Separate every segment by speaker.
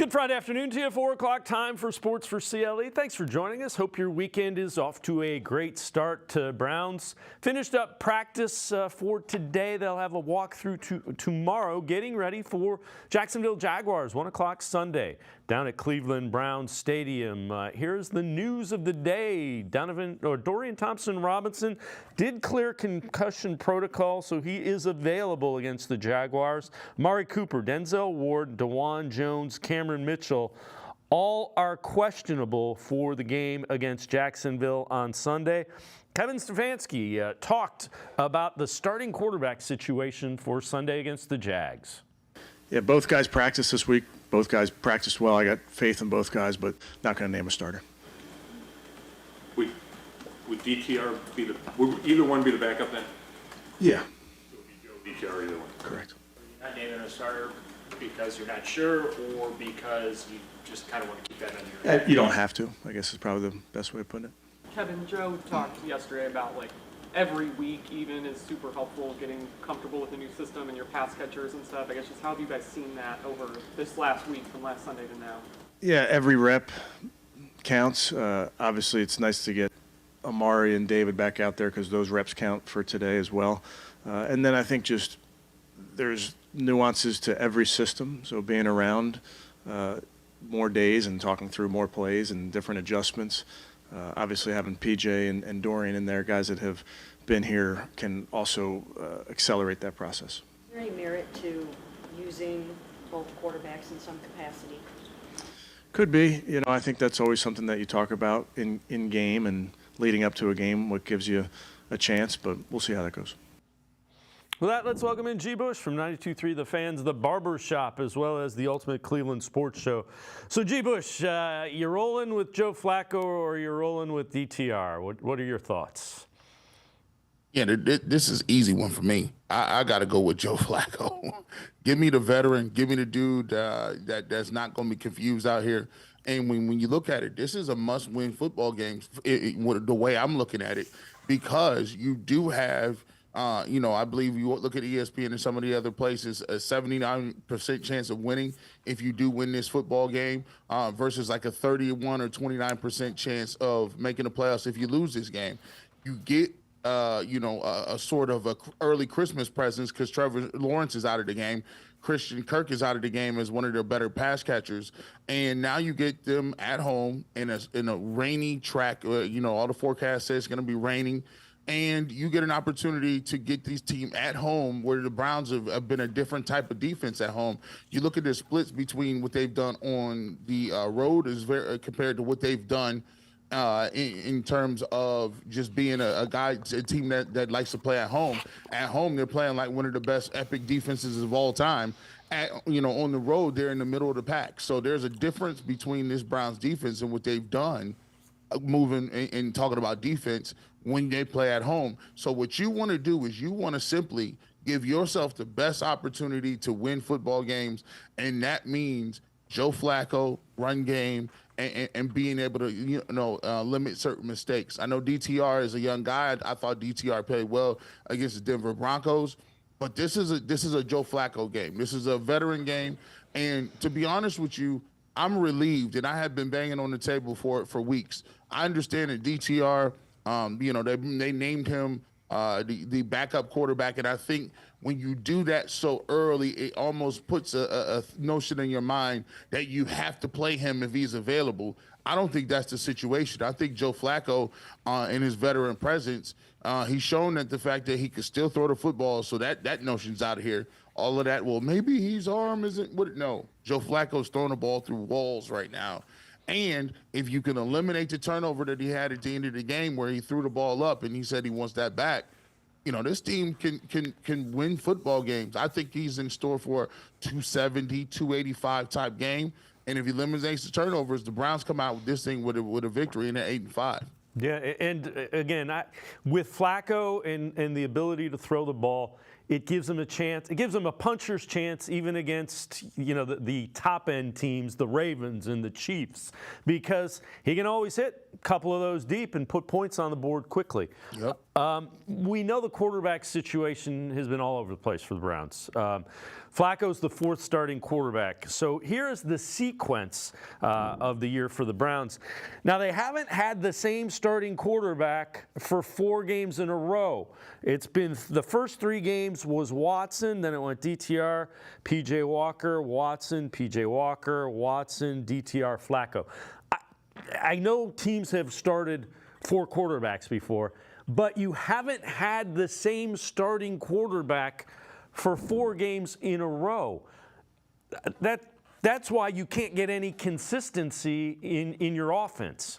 Speaker 1: Good Friday afternoon to you, 4 o'clock time for Sports4CLE. Thanks for joining us. Hope your weekend is off to a great start. Browns finished up practice for today. They'll have a walkthrough tomorrow, getting ready for Jacksonville Jaguars, 1 o'clock Sunday, down at Cleveland Browns Stadium. Here's the news of the day. Dorian Thompson-Robinson did clear concussion protocol, so he is available against the Jaguars. Amari Cooper, Denzel Ward, DeJuan Jones, Cameron Mitchell, all are questionable for the game against Jacksonville on Sunday. Kevin Stefanski talked about the starting quarterback situation for Sunday against the Jags.
Speaker 2: Yeah, both guys practiced this week. Both guys practiced well. I got faith in both guys, but not going to name a starter.
Speaker 3: Would DTR would either one be the backup then?
Speaker 2: Yeah.
Speaker 3: So it would be Joe, DTR, either one.
Speaker 2: Correct.
Speaker 4: You're not naming a starter because you're not sure, or because you just kind of want to keep that under your head?
Speaker 2: You don't have to, I guess is probably the best way of putting it.
Speaker 5: Kevin, Joe talked yesterday about every week even is super helpful getting comfortable with the new system and your pass catchers and stuff. I guess just how have you guys seen that over this last week from last Sunday to now?
Speaker 2: Yeah, every rep counts. Obviously, it's nice to get Amari and David back out there because those reps count for today as well. And then I think just there's nuances to every system, so being around more days and talking through more plays and different adjustments. Obviously having PJ and Dorian in there, guys that have been here, can also accelerate that process.
Speaker 6: Is there any merit to using both quarterbacks in some capacity?
Speaker 2: Could be. I think that's always something that you talk about in game and leading up to a game, what gives you a chance, but we'll see how that goes.
Speaker 1: With that, let's welcome in G. Bush from 92.3 The Fans, the Barber Shop, as well as the Ultimate Cleveland Sports Show. So, G. Bush, you're rolling with Joe Flacco or you're rolling with DTR? What are your thoughts?
Speaker 7: Yeah, this is easy one for me. I got to go with Joe Flacco. Give me the veteran. Give me the dude that's not going to be confused out here. And when you look at it, this is a must-win football game, the way I'm looking at it, because you do have – I believe you look at ESPN and some of the other places, a 79% chance of winning if you do win this football game versus like a 31 or 29% chance of making the playoffs if you lose this game. You get, a sort of a early Christmas presents because Trevor Lawrence is out of the game. Christian Kirk is out of the game as one of their better pass catchers. And now you get them at home in a rainy track. All the forecasts say it's going to be raining. And you get an opportunity to get these teams at home where the Browns have been a different type of defense at home. You look at the splits between what they've done on the road is very compared to what they've done in terms of just being a team that likes to play at home. At home, they're playing like one of the best epic defenses of all time. On the road, they're in the middle of the pack. So there's a difference between this Browns defense and what they've done moving and talking about defense when they play at home. So what you want to do is you want to simply give yourself the best opportunity to win football games, and that means Joe Flacco, run game, and being able to limit certain mistakes. I know DTR is a young guy. I thought DTR played well against the Denver Broncos, but this is a Joe Flacco game. This is a veteran game, and to be honest with you, I'm relieved, and I have been banging on the table for weeks. I understand that DTR, they named him the backup quarterback, and I think when you do that so early, it almost puts a notion in your mind that you have to play him if he's available. I don't think that's the situation. I think Joe Flacco, in his veteran presence, he's shown that the fact that he can still throw the football, so that notion's out of here. All of that, well, maybe his arm isn't what. No, Joe Flacco's throwing the ball through walls right now. And if you can eliminate the turnover that he had at the end of the game where he threw the ball up and he said he wants that back, this team can win football games. I think he's in store for a 270, 285 type game. And if he eliminates the turnovers, the Browns come out with this thing with a victory and an 8-5.
Speaker 1: Yeah, and again, with Flacco and the ability to throw the ball, it gives them a chance. It gives them a puncher's chance even against, the top-end teams, the Ravens and the Chiefs, because he can always hit a couple of those deep and put points on the board quickly.
Speaker 7: Yep.
Speaker 1: We know the quarterback situation has been all over the place for the Browns. Flacco's the fourth starting quarterback. So here is the sequence of the year for the Browns. Now, they haven't had the same starting quarterback for 4 games in a row. It's been the first 3 games was Watson, then it went DTR, P.J. Walker, Watson, P.J. Walker, Watson, DTR, Flacco. I know teams have started 4 quarterbacks before, but you haven't had the same starting quarterback for 4 games in a row. That's why you can't get any consistency in your offense.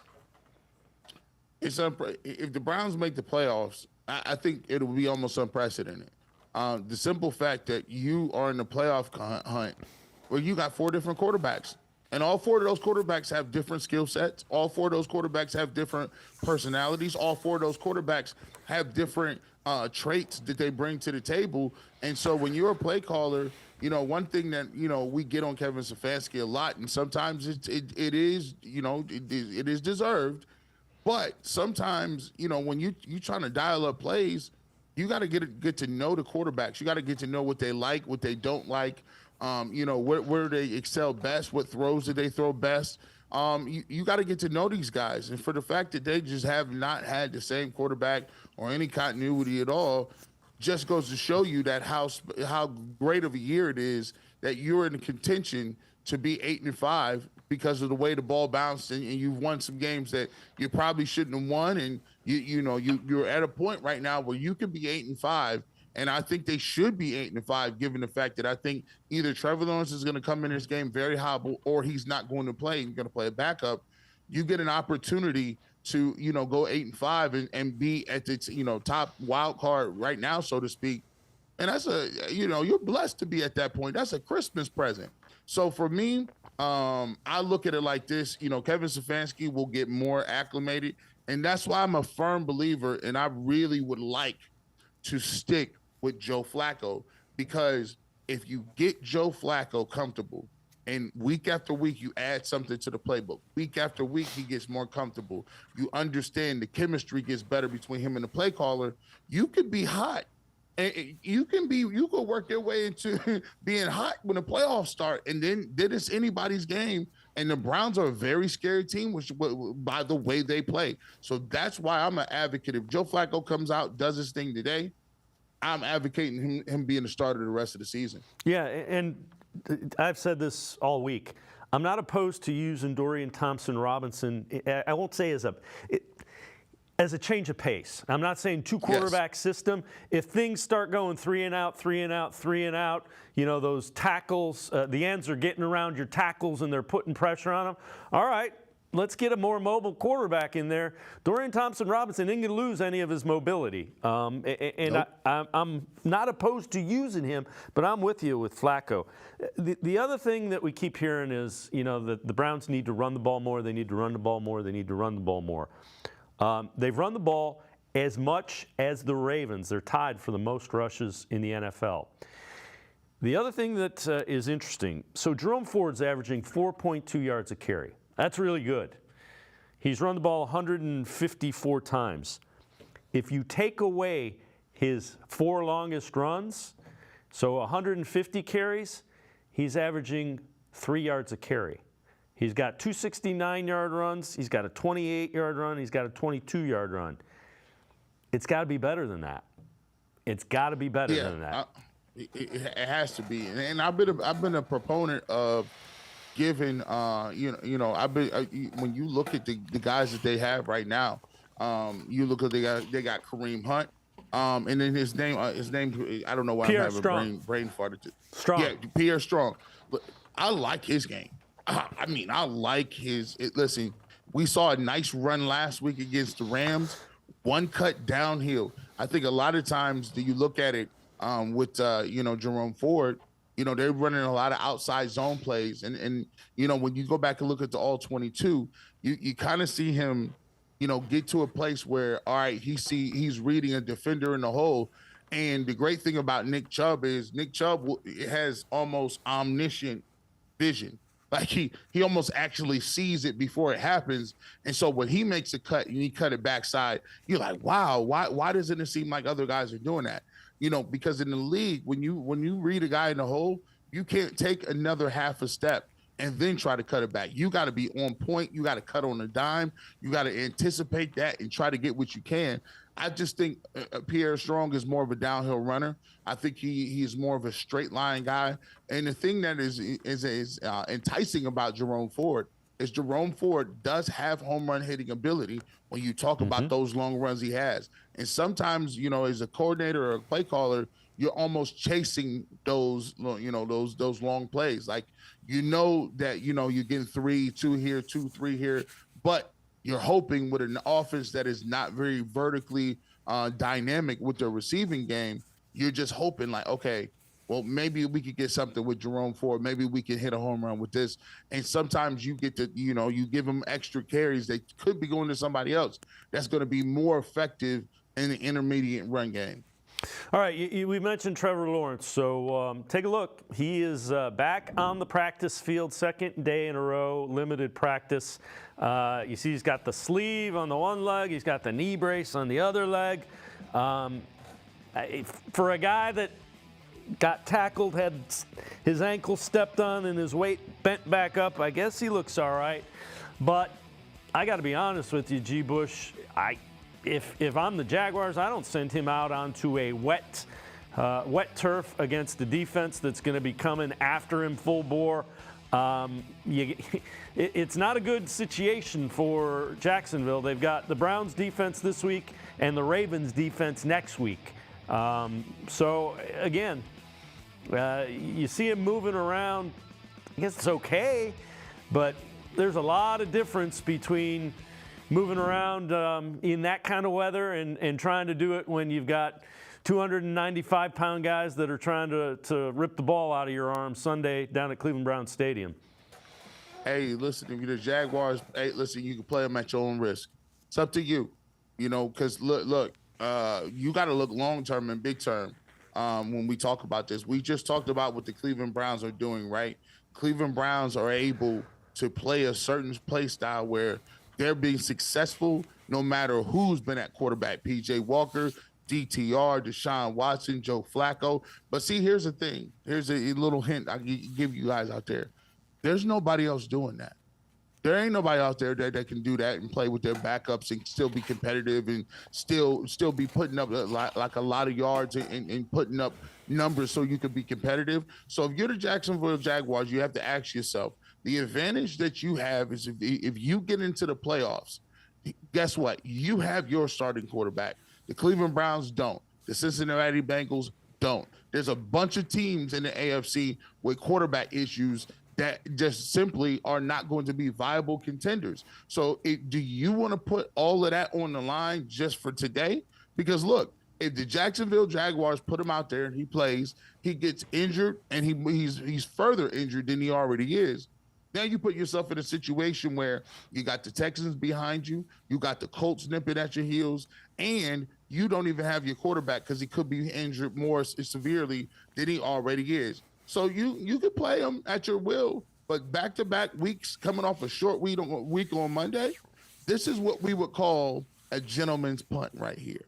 Speaker 7: If the Browns make the playoffs, I think it'll be almost unprecedented. The simple fact that you are in the playoff hunt where you got 4 different quarterbacks. And all 4 of those quarterbacks have different skill sets. All 4 of those quarterbacks have different personalities. All 4 of those quarterbacks have different traits that they bring to the table. And so when you're a play caller, one thing that, we get on Kevin Stefanski a lot, and sometimes it is deserved. But sometimes, when you trying to dial up plays, you got to get to know the quarterbacks. You got to get to know what they like, what they don't like. Where they excel best, what throws do they throw best. You got to get to know these guys. And for the fact that they just have not had the same quarterback or any continuity at all, just goes to show you that how great of a year it is that you're in contention to be 8-5 because of the way the ball bounced, and you've won some games that you probably shouldn't have won. And you're at a point right now where you can be 8-5. And I think they should be 8-5, given the fact that I think either Trevor Lawrence is going to come in this game very hobbled, or he's not going to play. He's going to play a backup. You get an opportunity to, go 8-5 and be at the, top wild card right now, so to speak. And that's you're blessed to be at that point. That's a Christmas present. So for me, I look at it like this. Kevin Stefanski will get more acclimated, and that's why I'm a firm believer, and I really would like to stick with Joe Flacco, because if you get Joe Flacco comfortable and week after week you add something to the playbook, week after week he gets more comfortable, you understand the chemistry gets better between him and the play caller, you could be hot. And you could work your way into being hot when the playoffs start, and then it's anybody's game. And the Browns are a very scary team, by the way they play. So that's why I'm an advocate. If Joe Flacco comes out, does his thing today, I'm advocating him being the starter the rest of the season.
Speaker 1: Yeah, and I've said this all week. I'm not opposed to using Dorian Thompson-Robinson. I won't say as a change of pace. I'm not saying 2 quarterback system. If things start going 3 and out, 3 and out, 3 and out, those tackles, the ends are getting around your tackles and they're putting pressure on them. All right, let's get a more mobile quarterback in there. Dorian Thompson-Robinson isn't going to lose any of his mobility. Nope. I'm not opposed to using him, but I'm with you with Flacco. The other thing that we keep hearing is, that the Browns need to run the ball more. They need to run the ball more. They need to run the ball more. They've run the ball as much as the Ravens. They're tied for the most rushes in the NFL. The other thing that is interesting, so Jerome Ford's averaging 4.2 yards a carry. That's really good. He's run the ball 154 times. If you take away his 4 longest runs, so 150 carries, he's averaging 3 yards a carry. He's got 2 69-yard runs. He's got a 28-yard run. He's got a 22-yard run. It's got to be better than that. It's got to be better than that.
Speaker 7: It has to be. And I've been a proponent of giving. When you look at the guys that they have right now, you look at they got Kareem Hunt. And then his name, I don't know why
Speaker 1: Pierre
Speaker 7: I'm having brain fart.
Speaker 1: Strong.
Speaker 7: Yeah, Pierre Strong. But I like his game. I like listen, we saw a nice run last week against the Rams, one cut downhill. I think a lot of times that you look at it with Jerome Ford, they're running a lot of outside zone plays. And when you go back and look at the all 22, you kind of see him, get to a place where, all right, he's reading a defender in the hole. And the great thing about Nick Chubb is Nick Chubb has almost omniscient vision. Like he almost actually sees it before it happens. And so when he makes a cut and he cut it backside, you're like, wow, why doesn't it seem like other guys are doing that? Because in the league, when you read a guy in the hole, you can't take another half a step and then try to cut it back. You got to be on point. You got to cut on a dime. You got to anticipate that and try to get what you can. I just think Pierre Strong is more of a downhill runner. I think he is more of a straight line guy. And the thing that is enticing about Jerome Ford is Jerome Ford does have home run hitting ability when you talk about those long runs he has. And sometimes, as a coordinator or a play caller, you're almost chasing those long plays. Like, that, you're getting 3, 2 here, 2, 3 here, but you're hoping with an offense that is not very vertically dynamic with their receiving game, you're just hoping like, okay, well, maybe we could get something with Jerome Ford. Maybe we can hit a home run with this. And sometimes you get to, you give them extra carries. They could be going to somebody else that's going to be more effective in the intermediate run game.
Speaker 1: All right, we mentioned Trevor Lawrence, so take a look. He is back on the practice field, second day in a row, limited practice. You see he's got the sleeve on the one leg, he's got the knee brace on the other leg. For a guy that got tackled, had his ankle stepped on and his weight bent back up, I guess he looks all right. But I got to be honest with you, G. Bush, If I'm the Jaguars, I don't send him out onto a wet turf against the defense that's going to be coming after him full bore. It's not a good situation for Jacksonville. They've got the Browns defense this week and the Ravens defense next week. So again, you see him moving around. I guess it's okay, but there's a lot of difference between moving around in that kind of weather and trying to do it when you've got 295-pound guys that are trying to rip the ball out of your arm Sunday down at Cleveland Browns Stadium.
Speaker 7: Hey, listen, if you're the Jaguars, you can play them at your own risk. It's up to you, because look, you got to look long-term and big-term when we talk about this. We just talked about what the Cleveland Browns are doing, right? Cleveland Browns are able to play a certain play style where they're being successful no matter who's been at quarterback. P.J. Walker, DTR, Deshaun Watson, Joe Flacco. But see, here's the thing. Here's a little hint I give you guys out there. There's nobody else doing that. There ain't nobody out there that can do that and play with their backups and still be competitive and still be putting up like a lot of yards and putting up numbers so you can be competitive. So if you're the Jacksonville Jaguars, you have to ask yourself, the advantage that you have is if you get into the playoffs, guess what? You have your starting quarterback. The Cleveland Browns don't. The Cincinnati Bengals don't. There's a bunch of teams in the AFC with quarterback issues that just simply are not going to be viable contenders. So do you want to put all of that on the line just for today? Because look, if the Jacksonville Jaguars put him out there and he plays, he gets injured and he's further injured than he already is. Now you put yourself in a situation where you got the Texans behind you, you got the Colts nipping at your heels, and you don't even have your quarterback because he could be injured more severely than he already is. So you could play him at your will, but back-to-back weeks coming off a short week on Monday, this is what we would call a gentleman's punt right here.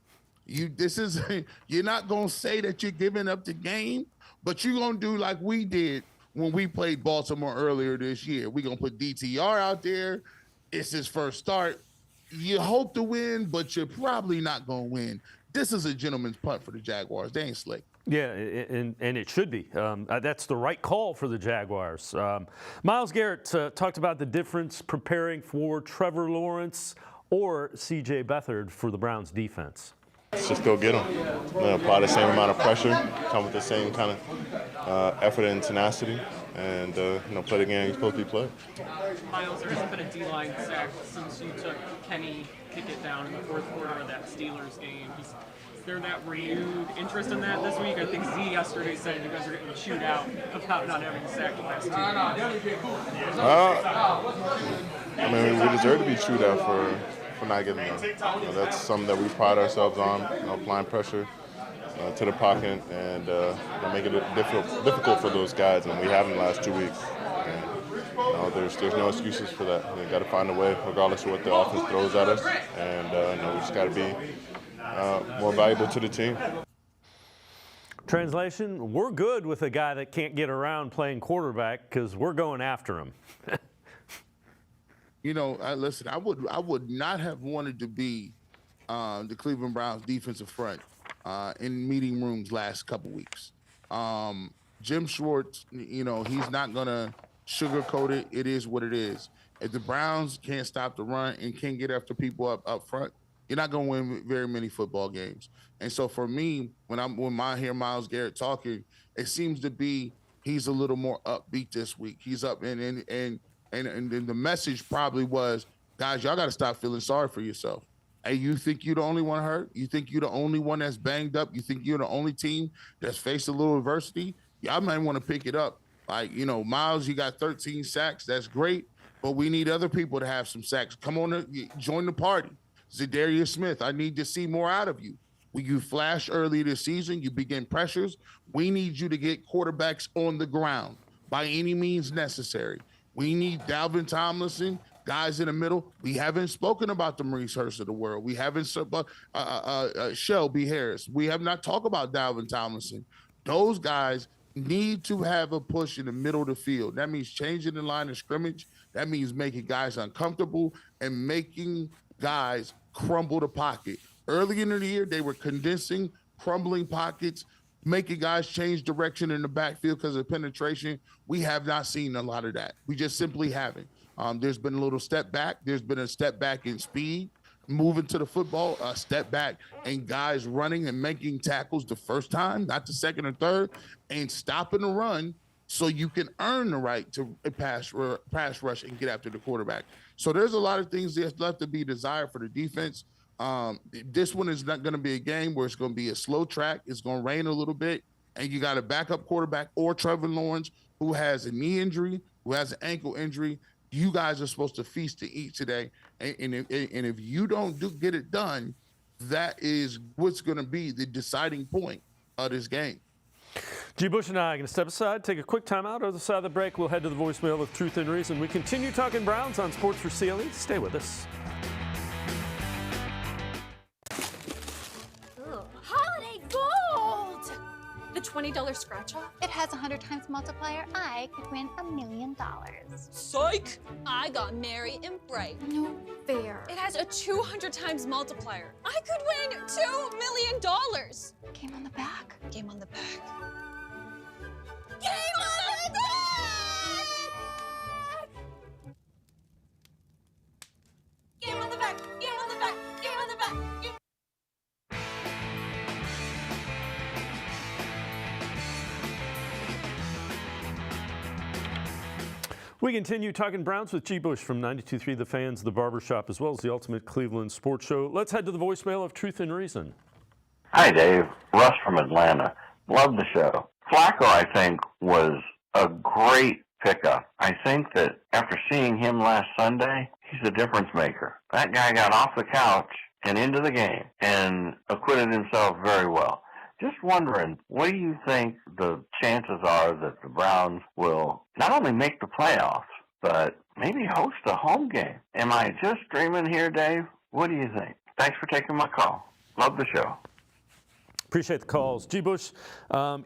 Speaker 7: You're not going to say that you're giving up the game, but you're going to do like we did when we played Baltimore earlier this year. We're going to put DTR out there. It's his first start. You hope to win, but you're probably not going to win. This is a gentleman's punt for the Jaguars. They ain't slick.
Speaker 1: Yeah, and it should be. That's the right call for the Jaguars. Myles Garrett talked about the difference preparing for Trevor Lawrence or C.J. Beathard for the Browns defense.
Speaker 8: Let's just go get them. Apply the same amount of pressure, come with the same kind of effort and tenacity, and play the game you're supposed to be playing.
Speaker 5: Myles, there hasn't been a D-line sack since you took Kenny kick it down in the fourth quarter of that Steelers game. Is there that renewed interest in that this week? I think Z yesterday said you guys are getting chewed out about not having sacked the last 2 games.
Speaker 8: We deserve to be chewed out for not getting them. That's something that we pride ourselves on, applying pressure to the pocket and make it difficult for those guys, and we have in the last 2 weeks. And, there's no excuses for that. We got to find a way, regardless of what the offense throws at us, and we just got to be more valuable to the team.
Speaker 1: Translation, we're good with a guy that can't get around playing quarterback because we're going after him.
Speaker 7: Listen, I would not have wanted to be the Cleveland Browns defensive front in meeting rooms last couple weeks. Jim Schwartz, he's not going to sugarcoat it. It is what it is. If the Browns can't stop the run and can't get after people up front, you're not going to win very many football games. And so for me, when I hear Myles Garrett talking, it seems to be he's a little more upbeat this week. He's up and the message probably was, guys, y'all got to stop feeling sorry for yourself. Hey, you think you're the only one hurt? You think you're the only one that's banged up? You think you're the only team that's faced a little adversity? Y'all might want to pick it up. Like, Myles, you got 13 sacks. That's great, but we need other people to have some sacks. Come on, join the party. Zadarius Smith, I need to see more out of you. When you flash early this season, you begin pressures. We need you to get quarterbacks on the ground by any means necessary. We need Dalvin Tomlinson, guys in the middle. We haven't spoken about the Maurice Hurst of the world. We haven't Shelby Harris. We have not talked about Dalvin Tomlinson. Those guys need to have a push in the middle of the field. That means changing the line of scrimmage. That means making guys uncomfortable and making guys crumble the pocket. Early in the year, they were condensing, crumbling pockets, making guys change direction in the backfield because of penetration. We have not seen a lot of that. We just simply haven't. There's been a little step back. There's been a step back in speed, moving to the football, a step back, and guys running and making tackles the first time, not the second or third, and stopping the run so you can earn the right to pass rush and get after the quarterback. So there's a lot of things that's left to be desired for the defense. This one is not going to be a game where it's going to be a slow track. It's going to rain a little bit, and you got a backup quarterback or Trevor Lawrence who has a knee injury, who has an ankle injury. You guys are supposed to feast to eat today, and if you don't get it done, that is what's going to be the deciding point of this game.
Speaker 1: G. Bush and I are going to step aside, take a quick timeout. Other side of the break, we'll head to the voicemail of Truth and Reason. We continue talking Browns on Sports for CLE. Stay with us.
Speaker 9: Holiday gold! The $20 scratch-off?
Speaker 10: It has 100 times multiplier. I could win $1 million.
Speaker 9: Psych! I got merry and bright.
Speaker 10: No fair.
Speaker 9: It has a 200 times multiplier. I could win $2 million.
Speaker 10: Game on the back.
Speaker 9: Game on the back. Game on the back! Game on the back! Game on the back! Game on the back!
Speaker 1: We continue talking Browns with G. Bush from 92.3 The Fans, The Barbershop, as well as the Ultimate Cleveland Sports Show. Let's head to the voicemail of Truth and Reason.
Speaker 11: Hi, Dave. Russ from Atlanta. Love the show. Flacco, I think, was a great pickup. I think that after seeing him last Sunday, he's a difference maker. That guy got off the couch and into the game and acquitted himself very well. Just wondering, what do you think the chances are that the Browns will not only make the playoffs, but maybe host a home game? Am I just dreaming here, Dave? What do you think? Thanks for taking my call. Love the show.
Speaker 1: Appreciate the calls. G. Bush,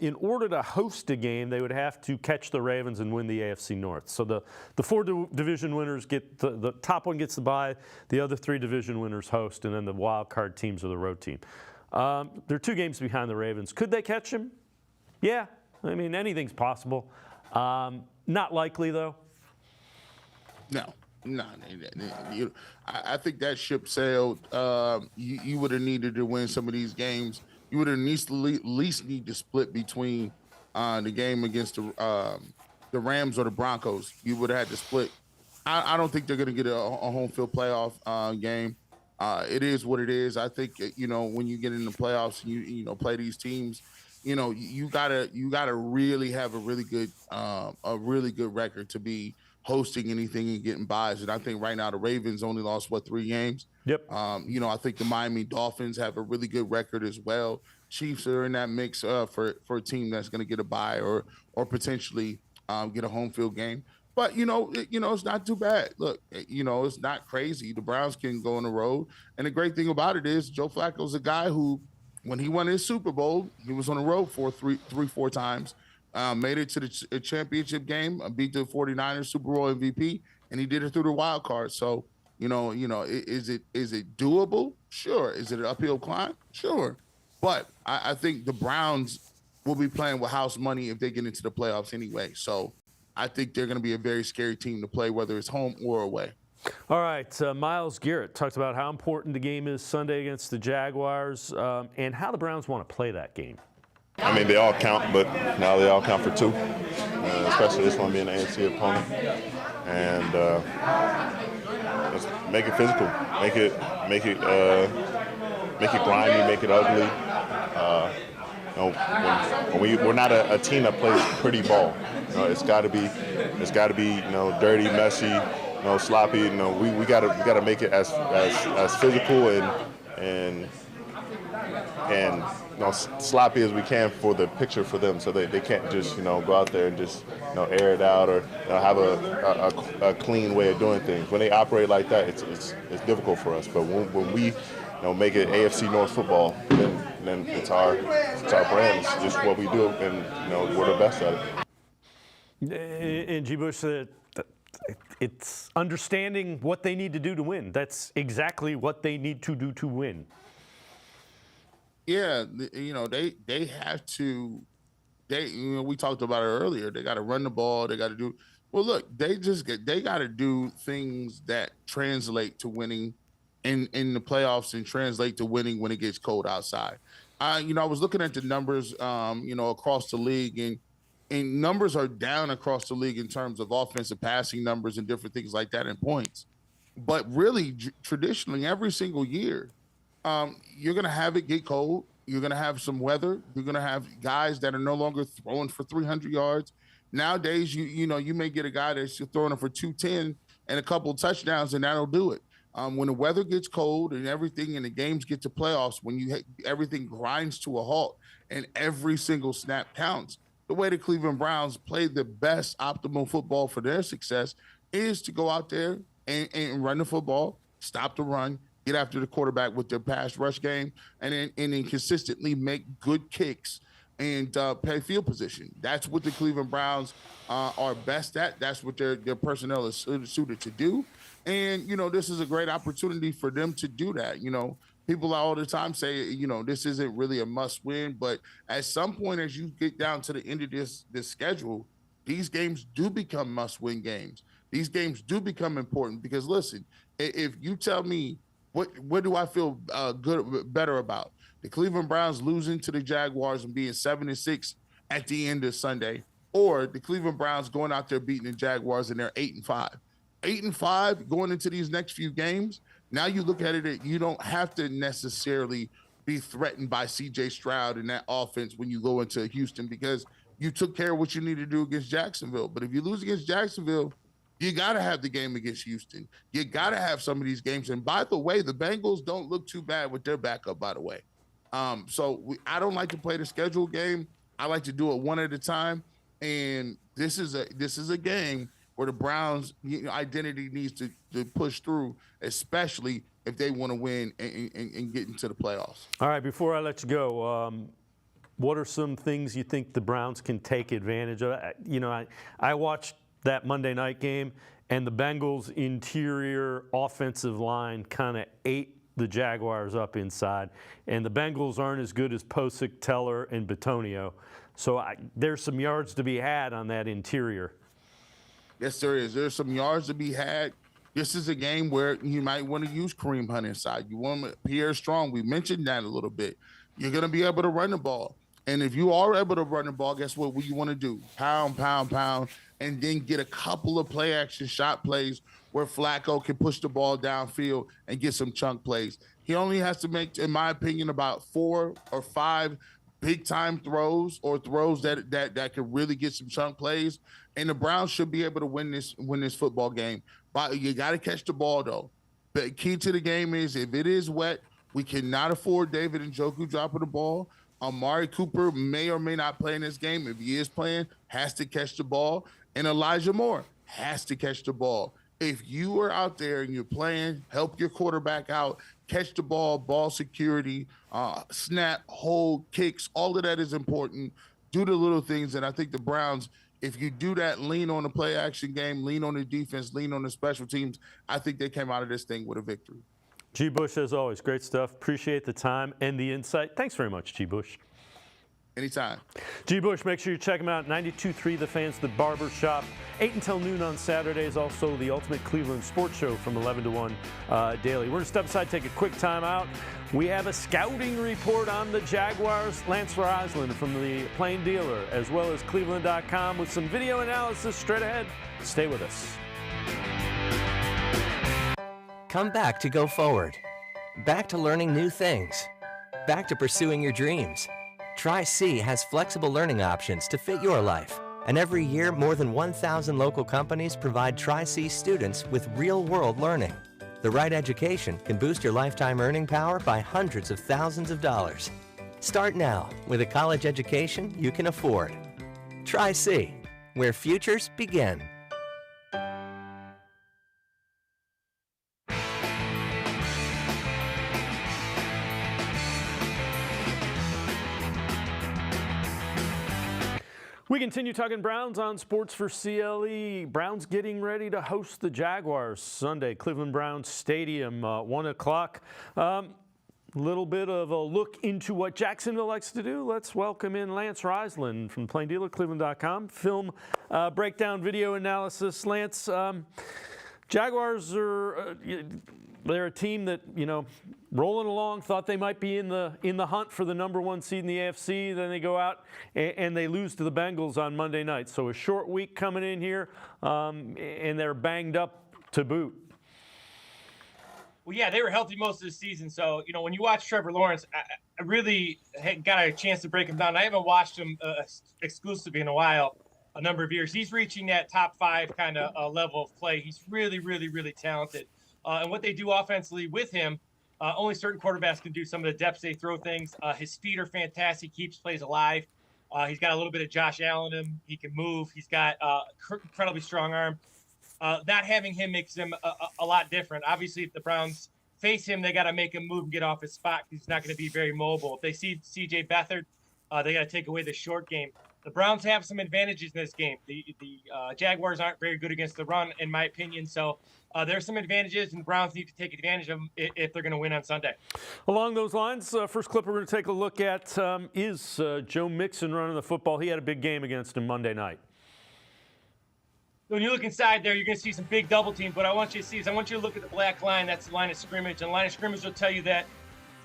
Speaker 1: in order to host a game, they would have to catch the Ravens and win the AFC North. So the four division winners get the top one gets the bye, the other three division winners host, and then the wild card teams are the road team. They're 2 games behind the Ravens. Could they catch him? Yeah. I mean, anything's possible. Not likely, though.
Speaker 7: No. I think that ship sailed. You would have needed to win some of these games. You would have at least need to split between the game against the Rams or the Broncos. You would have had to split. I don't think they're going to get a home field playoff game. It is what it is. I think when you get in the playoffs and you play these teams, you gotta really have a really good record to be hosting anything and getting buys. And I think right now the Ravens only lost 3 games.
Speaker 1: Yep.
Speaker 7: I think the Miami Dolphins have a really good record as well. Chiefs are in that mix for a team that's going to get a bye or potentially get a home field game. But it's not too bad. Look, it's not crazy. The Browns can go on the road, and the great thing about it is Joe Flacco's a guy who, when he won his Super Bowl, he was on the road for four times, made it to the championship game, beat the 49ers Super Bowl MVP, and he did it through the wild card. So, is it doable? Sure. Is it an uphill climb? Sure. But I think the Browns will be playing with house money if they get into the playoffs anyway. So I think they're going to be a very scary team to play, whether it's home or away.
Speaker 1: All right, Myles Garrett talked about how important the game is Sunday against the Jaguars and how the Browns want to play that game.
Speaker 8: I mean, they all count, but now they all count for two, especially this one being an AFC opponent. And let's make it physical, make it grimy, make it ugly. We're not a team that plays pretty ball. It's got to be dirty, messy, sloppy. We gotta make it as physical and sloppy as we can for the picture for them, so they can't just go out there and just air it out or have a clean way of doing things. When they operate like that, it's difficult for us. But when we make it AFC North football, then it's our brand. It's just what we do, and we're the best at it.
Speaker 1: And G. Bush said it's understanding what they need to do to win. That's exactly what they need to do to win.
Speaker 7: Yeah, they have to. We talked about it earlier. They got to run the ball. They got to do. Well, look, they got to do things that translate to winning in the playoffs and translate to winning when it gets cold outside. I was looking at the numbers, across the league, and numbers are down across the league in terms of offensive passing numbers and different things like that in points. But really, traditionally, every single year, you're going to have it get cold. You're going to have some weather. You're going to have guys that are no longer throwing for 300 yards. Nowadays, you may get a guy that's throwing it for 210 and a couple of touchdowns, and that'll do it. When the weather gets cold and everything and the games get to playoffs, when everything grinds to a halt and every single snap counts, the way the Cleveland Browns play the best optimal football for their success is to go out there and run the football, stop the run, get after the quarterback with their pass rush game, and then consistently make good kicks and play field position. That's what the Cleveland Browns are best at. That's what their personnel is suited to do. And, this is a great opportunity for them to do that. People all the time say, this isn't really a must win, but at some point, as you get down to the end of this schedule, these games do become must win games. These games do become important because, listen, if you tell me what do I feel better about? The Cleveland Browns losing to the Jaguars and being 7-6 at the end of Sunday, or the Cleveland Browns going out there beating the Jaguars and they're 8-5. 8-5 going into these next few games. Now you look at it, you don't have to necessarily be threatened by C.J. Stroud and that offense when you go into Houston because you took care of what you need to do against Jacksonville. But if you lose against Jacksonville, you got to have the game against Houston. You got to have some of these games. And by the way, the Bengals don't look too bad with their backup, by the way. I don't like to play the schedule game. I like to do it one at a time. And this is a game where the Browns' identity needs to push through, especially if they want to win and get into the playoffs.
Speaker 1: All right, before I let you go, what are some things you think the Browns can take advantage of? I watched that Monday night game, and the Bengals' interior offensive line kind of ate the Jaguars up inside, and the Bengals aren't as good as Posick, Teller, and Bitonio. So there's some yards to be had on that interior.
Speaker 7: Yes, there is. There's some yards to be had. This is a game where you might want to use Kareem Hunt inside. You want Pierre Strong. We mentioned that a little bit. You're going to be able to run the ball. And if you are able to run the ball, guess what you want to do? Pound, pound, pound, and then get a couple of play-action shot plays where Flacco can push the ball downfield and get some chunk plays. He only has to make, in my opinion, about 4 or 5 big-time throws or throws that can really get some chunk plays. And the Browns should be able to win this football game. But you got to catch the ball, though. The key to the game is if it is wet, we cannot afford David Njoku dropping the ball. Amari Cooper may or may not play in this game. If he is playing, has to catch the ball. And Elijah Moore has to catch the ball. If you are out there and you're playing, help your quarterback out, catch the ball security, snap, hold, kicks, all of that is important. Do the little things. And I think the Browns, if you do that, lean on the play action game, lean on the defense, lean on the special teams, I think they came out of this thing with a victory.
Speaker 1: G. Bush, as always, great stuff. Appreciate the time and the insight. Thanks very much, G. Bush.
Speaker 7: Anytime.
Speaker 1: G. Bush, make sure you check him out. 92.3 The Fans, the Barber Shop. 8 until noon on Saturdays. Also, the Ultimate Cleveland Sports Show from 11 to 1 daily. We're going to step aside, take a quick time out. We have a scouting report on the Jaguars. Lance Reisland from the Plain Dealer, as well as cleveland.com with some video analysis straight ahead. Stay with us.
Speaker 12: Come back to go forward. Back to learning new things. Back to pursuing your dreams. Tri-C has flexible learning options to fit your life. And every year, more than 1,000 local companies provide Tri-C students with real-world learning. The right education can boost your lifetime earning power by hundreds of thousands of dollars. Start now with a college education you can afford. Tri-C, where futures begin.
Speaker 1: We continue talking Browns on Sports4CLE. Browns getting ready to host the Jaguars Sunday, Cleveland Browns Stadium, 1 o'clock. Little bit of a look into what Jacksonville likes to do. Let's welcome in Lance Reisland from Plain Dealer, cleveland.com. Film breakdown, video analysis. Lance, Jaguars are they're a team that, rolling along, thought they might be in the hunt for the number 1 seed in the AFC. Then they go out and they lose to the Bengals on Monday night. So a short week coming in here, and they're banged up to boot.
Speaker 13: Well, yeah, they were healthy most of the season. So, when you watch Trevor Lawrence, I really got a chance to break him down. I haven't watched him exclusively in a number of years. He's reaching that top 5 kind of level of play. He's really, really, really talented. And what they do offensively with him, only certain quarterbacks can do some of the depths they throw things. His feet are fantastic. He keeps plays alive. He's got a little bit of Josh Allen in him. He can move. He's got incredibly strong arm. Not having him makes him a lot different. Obviously, if the Browns face him, they got to make him move and get off his spot. He's not going to be very mobile. If they see C.J. Beathard, they got to take away the short game. The Browns have some advantages in this game. The Jaguars aren't very good against the run, in my opinion. So there's some advantages, and the Browns need to take advantage of them if they're going to win on Sunday.
Speaker 1: Along those lines, first clip we're going to take a look at is Joe Mixon running the football. He had a big game against him Monday night.
Speaker 13: When you look inside there, you're going to see some big double teams. What I want you to see is I want you to look at the black line. That's the line of scrimmage. And the line of scrimmage will tell you that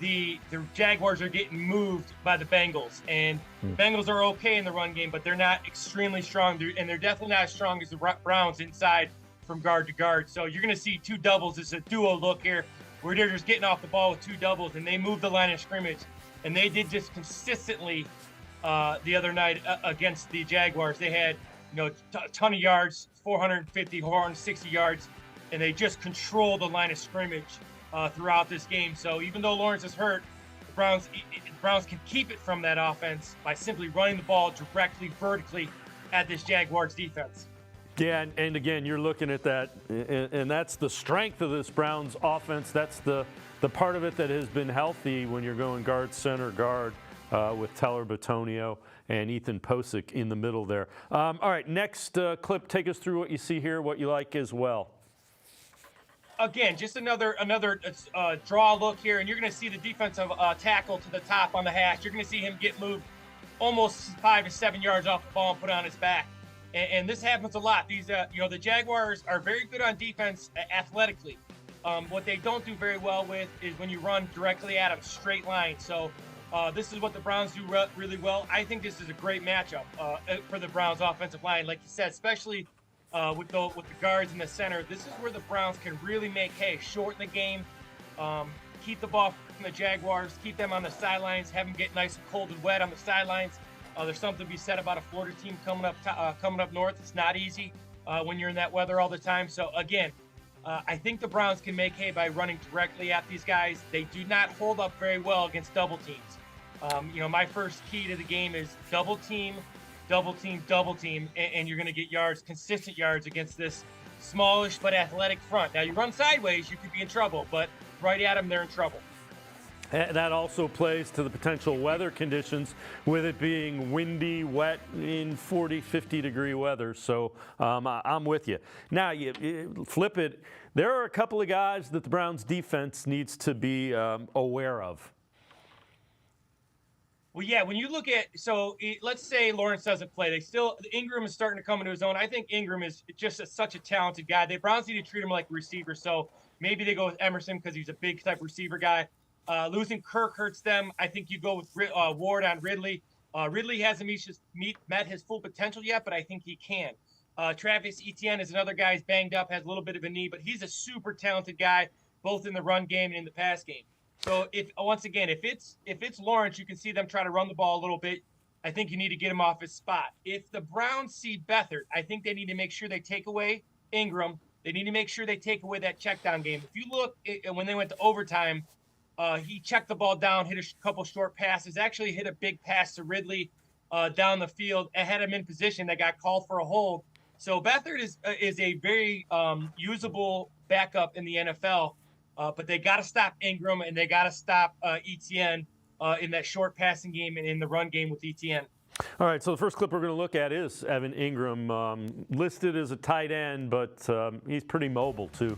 Speaker 13: the Jaguars are getting moved by the Bengals. And the Bengals are okay in the run game, but they're not extremely strong. They're definitely not as strong as the Browns inside from guard to guard. So you're going to see 2 doubles. It's a duo look here where they're just getting off the ball with 2 doubles, and they move the line of scrimmage. And they did just consistently the other night against the Jaguars. They had a ton of yards, 450, 460 yards, and they just control the line of scrimmage throughout this game. So even though Lawrence is hurt, the Browns can keep it from that offense by simply running the ball directly, vertically at this Jaguars defense.
Speaker 1: Yeah, and again, you're looking at that, and that's the strength of this Browns offense. That's the part of it that has been healthy when you're going guard, center, guard with Teller, Bitonio, and Ethan Posick in the middle there. All right, next clip, take us through what you see here, what you like as well.
Speaker 13: Again, just another draw look here, and you're going to see the defensive tackle to the top on the hash. You're going to see him get moved almost 5 to 7 yards off the ball and put on his back. And this happens a lot. These, the Jaguars are very good on defense athletically. What they don't do very well with is when you run directly at them, straight line. So this is what the Browns do really well. I think this is a great matchup for the Browns offensive line. Like you said, especially with the guards in the center, this is where the Browns can really make hay, shorten the game, keep the ball from the Jaguars, keep them on the sidelines, have them get nice and cold and wet on the sidelines. There's something to be said about a Florida team coming up north. It's not easy when you're in that weather all the time. So again, I think the Browns can make hay by running directly at these guys. They do not hold up very well against double teams. My first key to the game is double team, double team, double team, and you're going to get yards, consistent yards against this smallish but athletic front. Now, you run sideways, you could be in trouble, but right at them, they're in trouble.
Speaker 1: That also plays to the potential weather conditions, with it being windy, wet, in 40, 50-degree weather. So I'm with you. Now, you flip it. There are a couple of guys that the Browns defense needs to be aware of.
Speaker 13: Well, yeah, when you look at, let's say Lawrence doesn't play. Ingram is starting to come into his own. I think Ingram is just such a talented guy. The Browns need to treat him like a receiver. So maybe they go with Emerson because he's a big type receiver guy. Losing Kirk hurts them. I think you go with Ward on Ridley. Ridley hasn't met his full potential yet, but I think he can. Travis Etienne is another guy who's banged up, has a little bit of a knee, but he's a super talented guy, both in the run game and in the pass game. So if it's Lawrence, you can see them try to run the ball a little bit. I think you need to get him off his spot. If the Browns see Beathard, I think they need to make sure they take away Ingram. They need to make sure they take away that check down game. If you look when they went to overtime, he checked the ball down, hit a couple short passes, actually hit a big pass to Ridley down the field, and had him in position that got called for a hold. So Beathard is a very usable backup in the NFL, but they got to stop Ingram and they got to stop Etienne in that short passing game and in the run game with Etienne.
Speaker 1: All right, so the first clip we're going to look at is Evan Ingram, listed as a tight end, but he's pretty mobile too.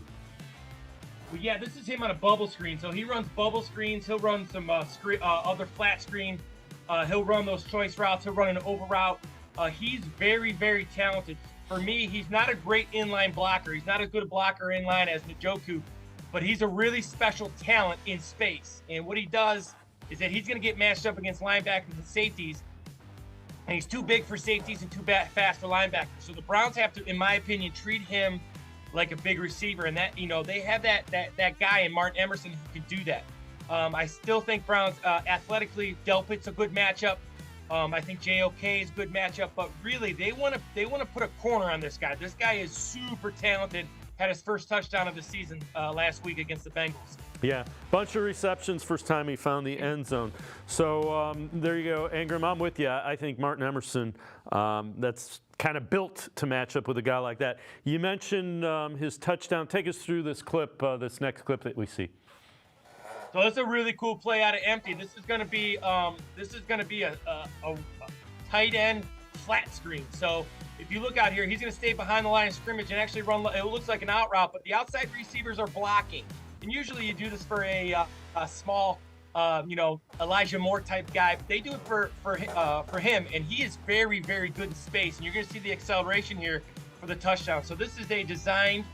Speaker 13: Well, yeah, this is him on a bubble screen. So he runs bubble screens. He'll run some other flat screen. He'll run those choice routes. He'll run an over route. He's very, very talented. For me, he's not a great inline blocker. He's not as good a blocker inline as Njoku, but he's a really special talent in space. And what he does is that he's going to get matched up against linebackers and safeties, and he's too big for safeties and too fast for linebackers. So the Browns have to, in my opinion, treat him like a big receiver, and that they have that guy in Martin Emerson who can do that. I still think Browns athletically, Delpit's a good matchup. I think JOK is a good matchup, but really they want to put a corner on this guy. This guy is super talented. Had his first touchdown of the season last week against the Bengals.
Speaker 1: Yeah, bunch of receptions, first time he found the end zone. So there you go, Ingram. I'm with you. I think Martin Emerson, that's kind of built to match up with a guy like that. You mentioned his touchdown. Take us through this clip, this next clip that we see.
Speaker 13: So that's a really cool play out of empty. This is going to be a tight end flat screen. So if you look out here, he's going to stay behind the line of scrimmage and actually run. It looks like an out route, but the outside receivers are blocking. And usually you do this for a small, Elijah Moore type guy. But they do it for him, and he is very, very good in space. And you're going to see the acceleration here for the touchdown. So this is a designed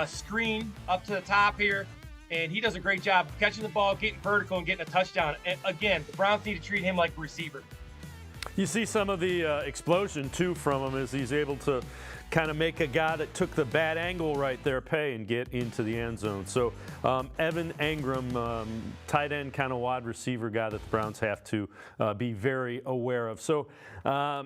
Speaker 13: screen up to the top here, and he does a great job of catching the ball, getting vertical, and getting a touchdown. And again, the Browns need to treat him like a receiver.
Speaker 1: You see some of the explosion, too, from him as he's able to kind of make a guy that took the bad angle right there pay and get into the end zone. So Evan Ingram, tight end kind of wide receiver guy that the Browns have to be very aware of. So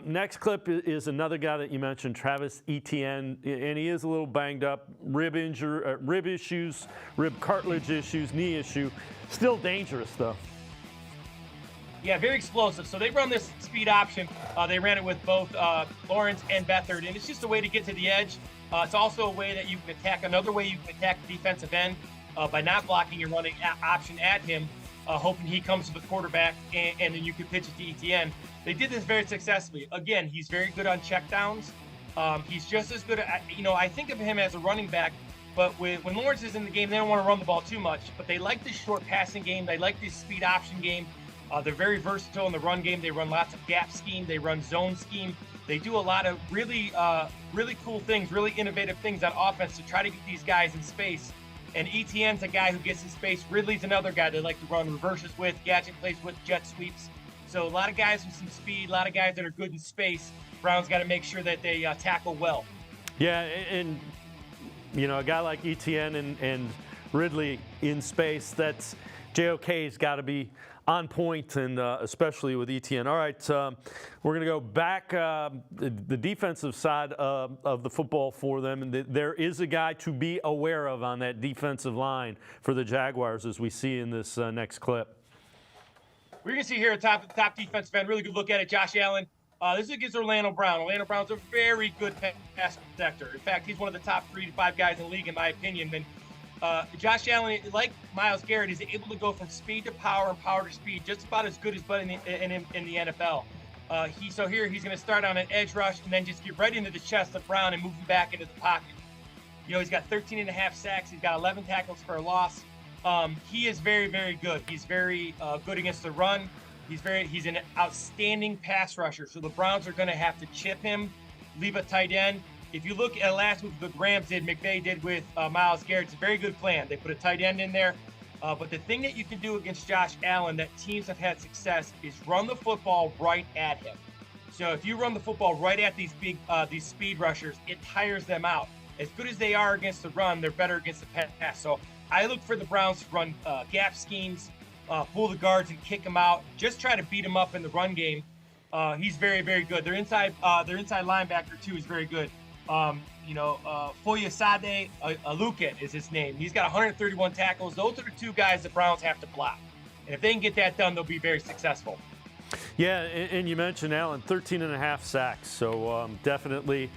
Speaker 1: next clip is another guy that you mentioned, Travis Etienne, and he is a little banged up, rib issues, rib cartilage issues, knee issue. Still dangerous, though.
Speaker 13: Yeah, very explosive. So they run this speed option. They ran it with both Lawrence and Beathard, and it's just a way to get to the edge. It's also a way that you can attack. Another way you can attack the defensive end by not blocking and running option at him, hoping he comes to the quarterback, and then you can pitch it to Etienne. They did this very successfully. Again, he's very good on checkdowns. He's just as good at, I think of him as a running back, but when Lawrence is in the game, they don't want to run the ball too much. But they like this short passing game. They like this speed option game. They're very versatile in the run game. They run lots of gap scheme. They run zone scheme. They do a lot of really cool things, really innovative things on offense to try to get these guys in space. And Etienne's a guy who gets in space. Ridley's another guy they like to run reverses with, gadget plays with, jet sweeps. So a lot of guys with some speed, a lot of guys that are good in space. Browns got to make sure that they tackle well.
Speaker 1: Yeah, and a guy like Etienne and Ridley in space, that's JOK's got to be on point, and especially with Etienne. All right, we're going to go back the defensive side of the football for them, and there is a guy to be aware of on that defensive line for the Jaguars, as we see in this next clip.
Speaker 13: We're going to see here a top defensive end, really good look at it, Josh Allen. This is against Orlando Brown. Orlando Brown's a very good pass protector. In fact, he's one of the top 3 to 5 guys in the league, in my opinion. And Josh Allen, like Myles Garrett, is able to go from speed to power and power to speed, just about as good as in the NFL. So here he's going to start on an edge rush and then just get right into the chest of Brown and move him back into the pocket. You know, he's got 13.5 sacks. He's got 11 tackles for a loss. He is very, very good. He's very good against the run. He's an outstanding pass rusher. So the Browns are going to have to chip him, leave a tight end. If you look at last week, the Rams McVay did with Myles Garrett, it's a very good plan. They put a tight end in there. But the thing that you can do against Josh Allen that teams have had success is run the football right at him. So if you run the football right at these speed rushers, it tires them out. As good as they are against the run, they're better against the pass. So I look for the Browns to run gap schemes, pull the guards and kick them out. Just try to beat him up in the run game. He's very, very good. Their inside linebacker too is very good. Foyesade Alukin is his name. He's got 131 tackles. Those are the 2 guys the Browns have to block. And if they can get that done, they'll be very successful.
Speaker 1: Yeah, and you mentioned Allen, 13.5 sacks. So definitely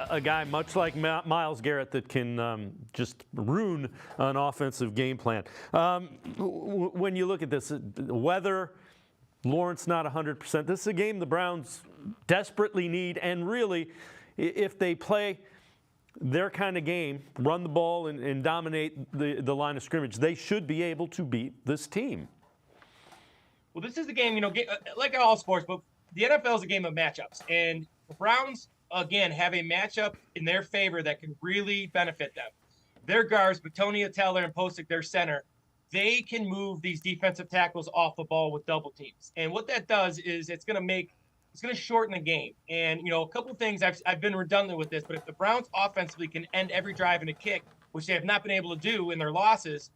Speaker 1: a guy much like Myles Garrett that can just ruin an offensive game plan. When you look at this, weather, Lawrence not 100%. This is a game the Browns desperately need, and really, if they play their kind of game, run the ball and dominate the line of scrimmage, they should be able to beat this team.
Speaker 13: Well, this is a game, like all sports, but the NFL is a game of matchups. And the Browns, again, have a matchup in their favor that can really benefit them. Their guards, Batonia Teller and Posick, their center, they can move these defensive tackles off the ball with double teams. And what that does is it's going to shorten the game. And, a couple of things, I've been redundant with this, but if the Browns offensively can end every drive in a kick, which they have not been able to do in their losses,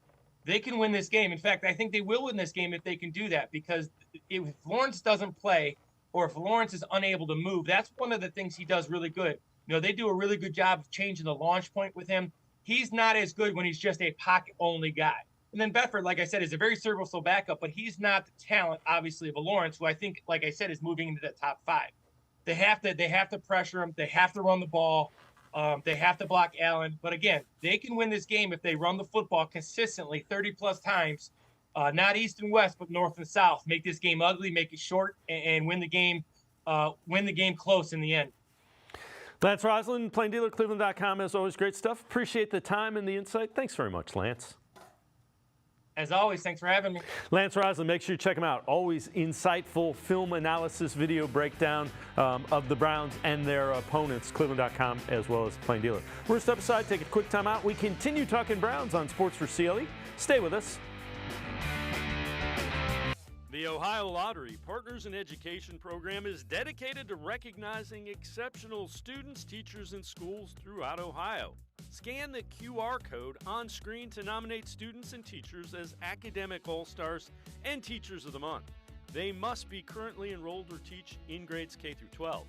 Speaker 13: they can win this game. In fact, I think they will win this game if they can do that, because if Lawrence doesn't play or if Lawrence is unable to move, that's one of the things he does really good. They do a really good job of changing the launch point with him. He's not as good when he's just a pocket-only guy. And then Bedford, like I said, is a very serviceable backup, but he's not the talent, obviously, of a Lawrence, who I think, like I said, is moving into the top 5. They have to pressure him. They have to run the ball. They have to block Allen. But again, they can win this game if they run the football consistently 30-plus times, not east and west, but north and south. Make this game ugly, make it short, and win the game close in the end.
Speaker 1: Lance Reisland, Plain Dealer, cleveland.com. As always, great stuff. Appreciate the time and the insight. Thanks very much, Lance.
Speaker 13: As always, thanks for having me. Lance
Speaker 1: Reisland, make sure you check him out. Always insightful film analysis, video breakdown of the Browns and their opponents, cleveland.com, as well as Plain Dealer. We're going to step aside, take a quick time out. We continue talking Browns on Sports4CLE. Stay with us. The Ohio Lottery Partners in Education program is dedicated to recognizing exceptional students, teachers, and schools throughout Ohio. Scan the QR code on screen to nominate students and teachers as Academic All-Stars and Teachers of the Month. They must be currently enrolled or teach in grades K through 12.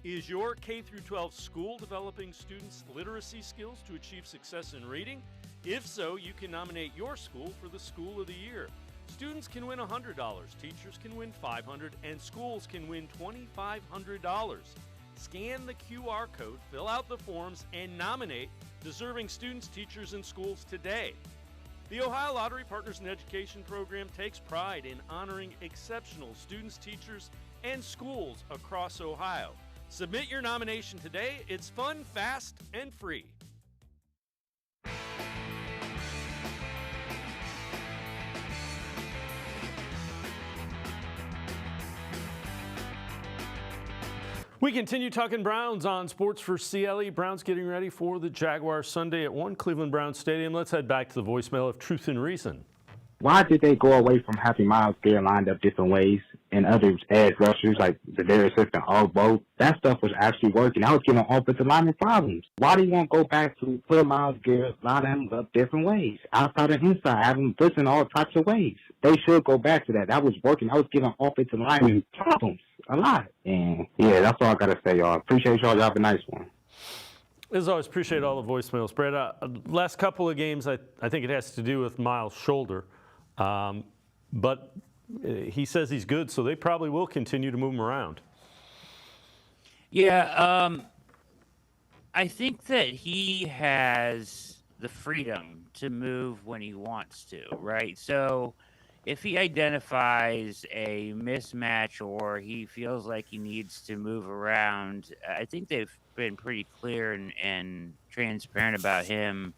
Speaker 1: Is your K through 12 school developing students' literacy skills to achieve success in reading? If so, you can nominate your school for the School of the Year. Students can win $100, teachers can win $500, and schools can win $2,500. Scan the QR code, fill out the forms, and nominate deserving students, teachers, and schools today. The Ohio Lottery Partners in Education program takes pride in honoring exceptional students, teachers, and schools across Ohio. Submit your nomination today. It's fun, fast, and free. We continue talking Browns on Sports4CLE. Browns getting ready for the Jaguars Sunday at 1, Cleveland Browns Stadium. Let's head back to the voicemail of Truth and Reason.
Speaker 14: Why did they go away from having Myles Garrett lined up different ways and other edge rushers like the Darius Smith and Bo? That stuff was actually working. I was giving offensive linemen problems. Why do you want to go back to put Myles Garrett, line him up different ways, outside and inside, have him blitzing all types of ways? They should go back to that. That was working. I was giving offensive linemen problems a lot. And, yeah, that's all I got to say, y'all. Appreciate y'all. Y'all have a nice one.
Speaker 1: As always, appreciate all the voicemails. Brad, last couple of games, I think it has to do with Myles' shoulder. But he says he's good, so they probably will continue to move him around.
Speaker 15: Yeah, I think that he has the freedom to move when he wants to, right? So if he identifies a mismatch or he feels like he needs to move around, I think they've been pretty clear and transparent about him.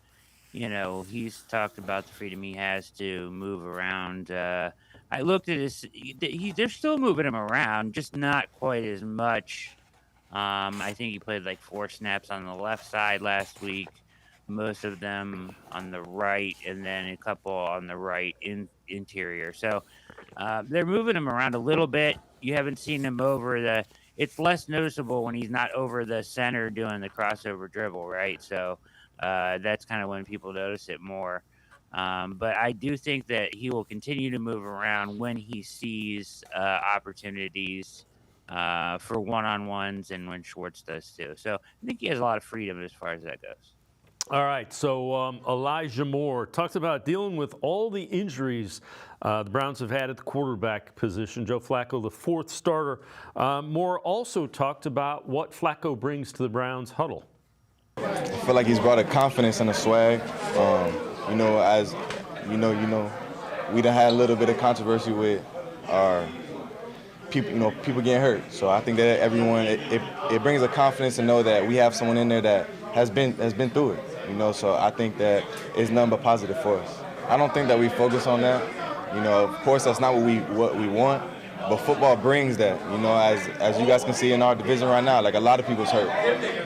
Speaker 15: He's talked about the freedom he has to move around. I looked at they're still moving him around, just not quite as much. I think he played like 4 snaps on the left side last week, most of them on the right, and then a couple on the right interior. So they're moving him around a little bit. You haven't seen him it's less noticeable when he's not over the center doing the crossover dribble, right? So that's kind of when people notice it more. But I do think that he will continue to move around when he sees opportunities for one-on-ones and when Schwartz does too. So I think he has a lot of freedom as far as that goes.
Speaker 1: All right, so Elijah Moore talked about dealing with all the injuries the Browns have had at the quarterback position. Joe Flacco, the 4th starter. Moore also talked about what Flacco brings to the Browns huddle.
Speaker 16: I feel like he's brought a confidence and a swag. As we done had a little bit of controversy with our people getting hurt. So I think that everyone, it brings a confidence to know that we have someone in there that has been through it. So I think that it's nothing but positive for us. I don't think that we focus on that. Of course that's not what we want, but football brings that. As you guys can see in our division right now, like a lot of people's hurt.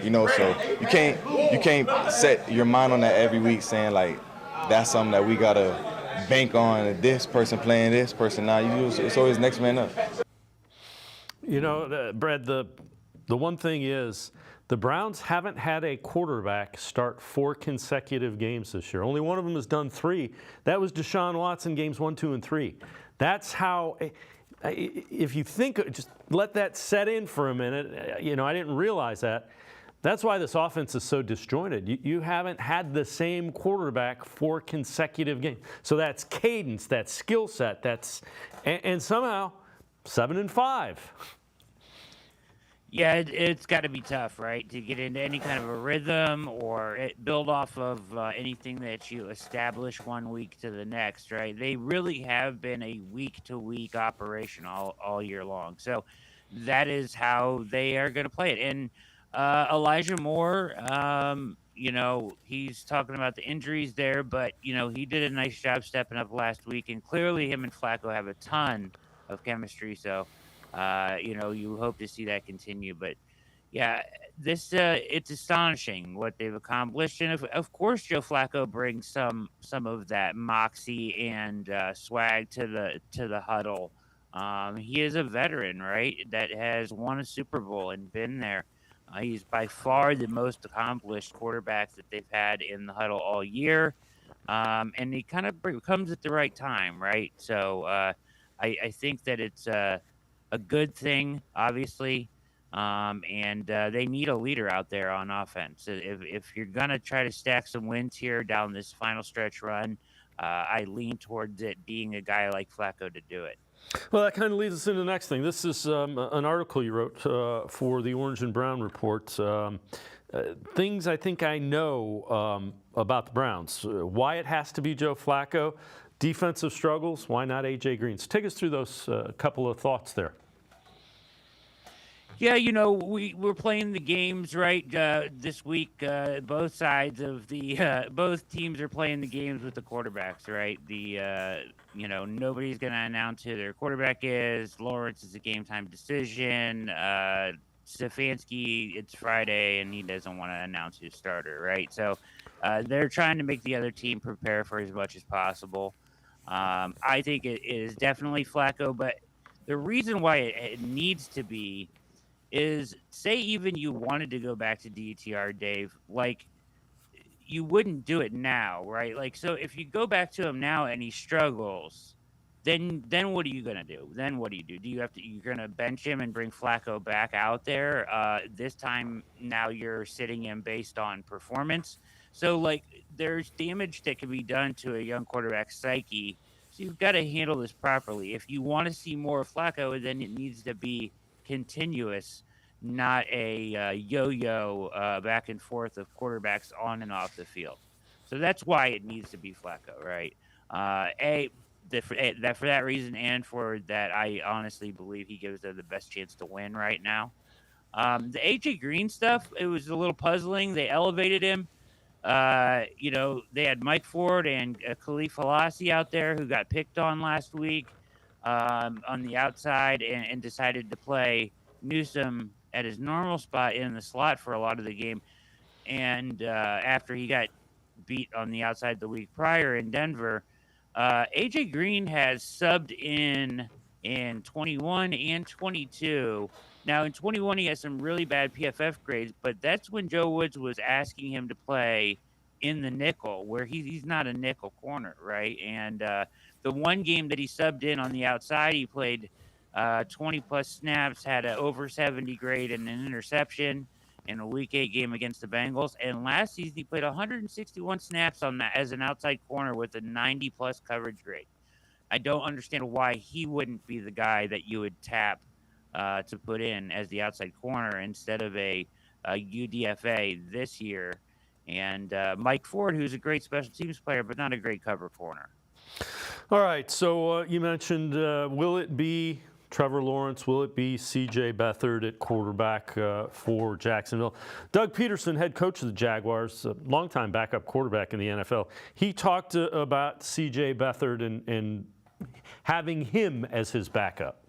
Speaker 16: So you can't set your mind on that every week saying like that's something that we gotta bank on. This person playing this person now. It's always next man up.
Speaker 1: Brad, the one thing is the Browns haven't had a quarterback start 4 consecutive games this year. Only one of them has done 3. That was Deshaun Watson, games 1, 2, and 3. That's how, if you think, just let that set in for a minute. I didn't realize that. That's why this offense is so disjointed. You haven't had the same quarterback 4 consecutive games. So that's cadence, that's skill set, and somehow 7-5.
Speaker 15: Yeah, it's got to be tough, right, to get into any kind of a rhythm or build off of anything that you establish one week to the next, right? They really have been a week-to-week operation all year long. So that is how they are going to play it. And Elijah Moore, he's talking about the injuries there, but, he did a nice job stepping up last week. And clearly him and Flacco have a ton of chemistry. So, you hope to see that continue. But, yeah, it's astonishing what they've accomplished. And, of course, Joe Flacco brings some of that moxie and swag to the huddle. He is a veteran, right, that has won a Super Bowl and been there. He's by far the most accomplished quarterback that they've had in the huddle all year. And he kind of comes at the right time, right? So I think that it's a good thing, obviously. And they need a leader out there on offense. If you're going to try to stack some wins here down this final stretch run, I lean towards it being a guy like Flacco to do it.
Speaker 1: Well, that kind of leads us into the next thing. This is an article you wrote for the Orange and Brown Report. Things I think I know about the Browns. Why it has to be Joe Flacco. Defensive struggles. Why not A.J. Green? So take us through those couple of thoughts there.
Speaker 15: Yeah, we're playing the games, right, this week. Both sides of both teams are playing the games with the quarterbacks, right? Nobody's going to announce who their quarterback is. Lawrence is a game-time decision. Stefanski, it's Friday, and he doesn't want to announce his starter, right? So they're trying to make the other team prepare for as much as possible. I think it is definitely Flacco, but the reason why it needs to be is, say even you wanted to go back to DTR, Dave, like, you wouldn't do it now, right? Like, so if you go back to him now and he struggles, then what are you going to do? Then what do? You're going to bench him and bring Flacco back out there? This time now you're sitting him based on performance. So, like, there's damage that can be done to a young quarterback's psyche So you've got to handle this properly. If you want to see more of Flacco, then it needs to be continuous, not a yo-yo back and forth of quarterbacks on and off the field. So that's why it needs to be Flacco, right? For that reason, and for that, I honestly believe he gives them the best chance to win right now. The AJ Green stuff, it was a little puzzling. They elevated him. They had Mike Ford and Khalif Halassi out there who got picked on last week on the outside and decided to play Newsome at his normal spot in the slot for a lot of the game. And after he got beat on the outside the week prior in Denver, AJ Green has subbed in 21 and 22. Now, in 21, he has some really bad PFF grades, but that's when Joe Woods was asking him to play in the nickel, where he's not a nickel corner, right? And the one game that he subbed in on the outside, he played 20-plus snaps, had an over 70 grade and an interception in a Week 8 game against the Bengals. And last season, he played 161 snaps on that as an outside corner with a 90-plus coverage grade. I don't understand why he wouldn't be the guy that you would tap to put in as the outside corner instead of a UDFA this year. And Mike Ford, who's a great special teams player, but not a great cover corner.
Speaker 1: All right, so you mentioned, will it be Trevor Lawrence? Will it be C.J. Beathard at quarterback for Jacksonville? Doug Peterson, head coach of the Jaguars, a longtime backup quarterback in the NFL, he talked about C.J. Beathard and having him as his backup.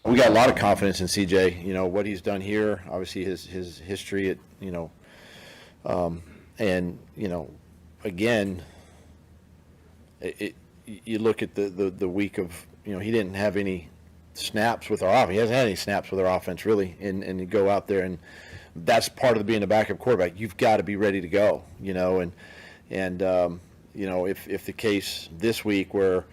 Speaker 17: We got a lot of confidence in CJ. What he's done here, obviously his history at again, you look at the week of he didn't have any snaps with our offense. He hasn't had any snaps with our offense really, and you go out there and that's part of being a backup quarterback. You've got to be ready to go. If the case this week where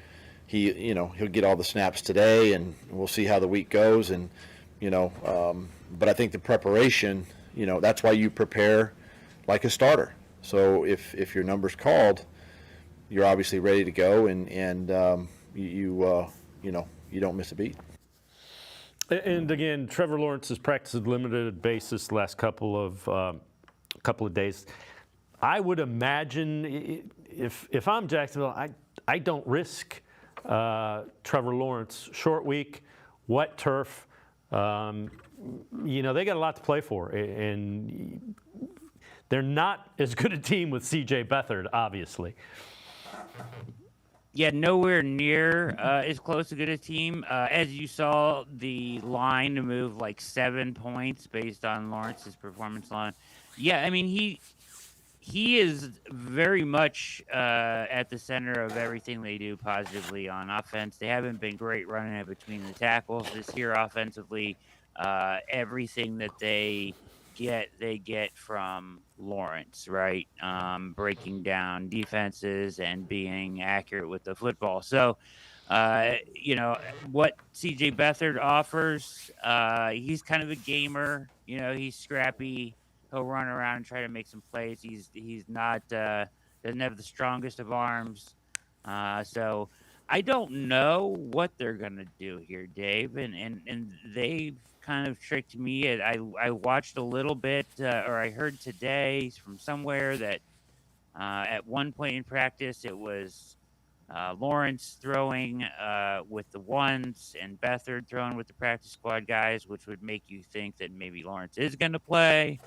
Speaker 17: he'll get all the snaps today, and we'll see how the week goes. And but I think the preparation, that's why you prepare like a starter. So if your number's called, you're obviously ready to go, and you don't miss a beat.
Speaker 1: And again, Trevor Lawrence has practiced at limited basis the last couple of days. I would imagine if I'm Jacksonville, I don't risk Trevor Lawrence. Short week, wet turf. They got a lot to play for, and they're not as good a team with C.J. Beathard, obviously.
Speaker 15: Yeah, nowhere near as close to good a team. As you saw, the line move like 7 points based on Lawrence's performance line. Yeah, I mean, he is very much at the center of everything they do positively on offense. They haven't been great running it between the tackles this year offensively. Everything that they get from Lawrence, right? Breaking down defenses and being accurate with the football. So, what C.J. Beathard offers, he's kind of a gamer. He's scrappy. He'll run around and try to make some plays. He's not doesn't have the strongest of arms. So I don't know what they're gonna do here, Dave. And they've kind of tricked me. I watched a little bit, or I heard today from somewhere that at one point in practice it was Lawrence throwing with the ones and Beathard throwing with the practice squad guys, which would make you think that maybe Lawrence is going to play.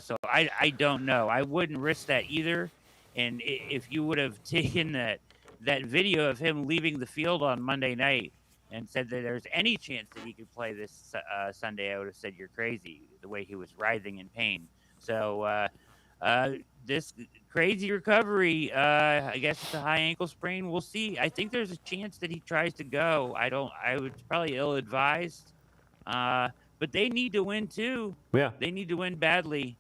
Speaker 15: So I don't know. I wouldn't risk that either. And if you would have taken that video of him leaving the field on Monday night and said that there's any chance that he could play this Sunday, I would have said you're crazy, the way he was writhing in pain. So this crazy recovery, I guess it's a high ankle sprain. We'll see. I think there's a chance that he tries to go. I would probably ill-advised. But they need to win too.
Speaker 1: Yeah.
Speaker 15: They need to win badly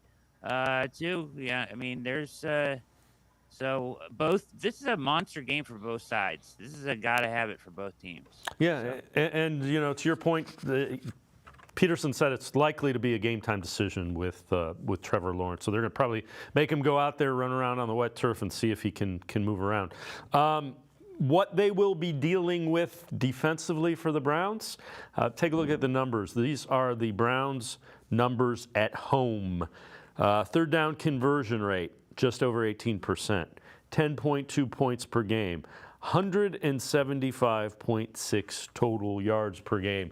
Speaker 15: too. Yeah. I mean, there's so both. This is a monster game for both sides. This is a gotta have it for both teams.
Speaker 1: Yeah, so. And to your point, Peterson said it's likely to be a game time decision with Trevor Lawrence. So they're going to probably make him go out there, run around on the wet turf, and see if he can move around. what they will be dealing with defensively for the Browns. Take a look at the numbers. These are the Browns' numbers at home. Third down conversion rate, just over 18%. 10.2 points per game. 175.6 total yards per game.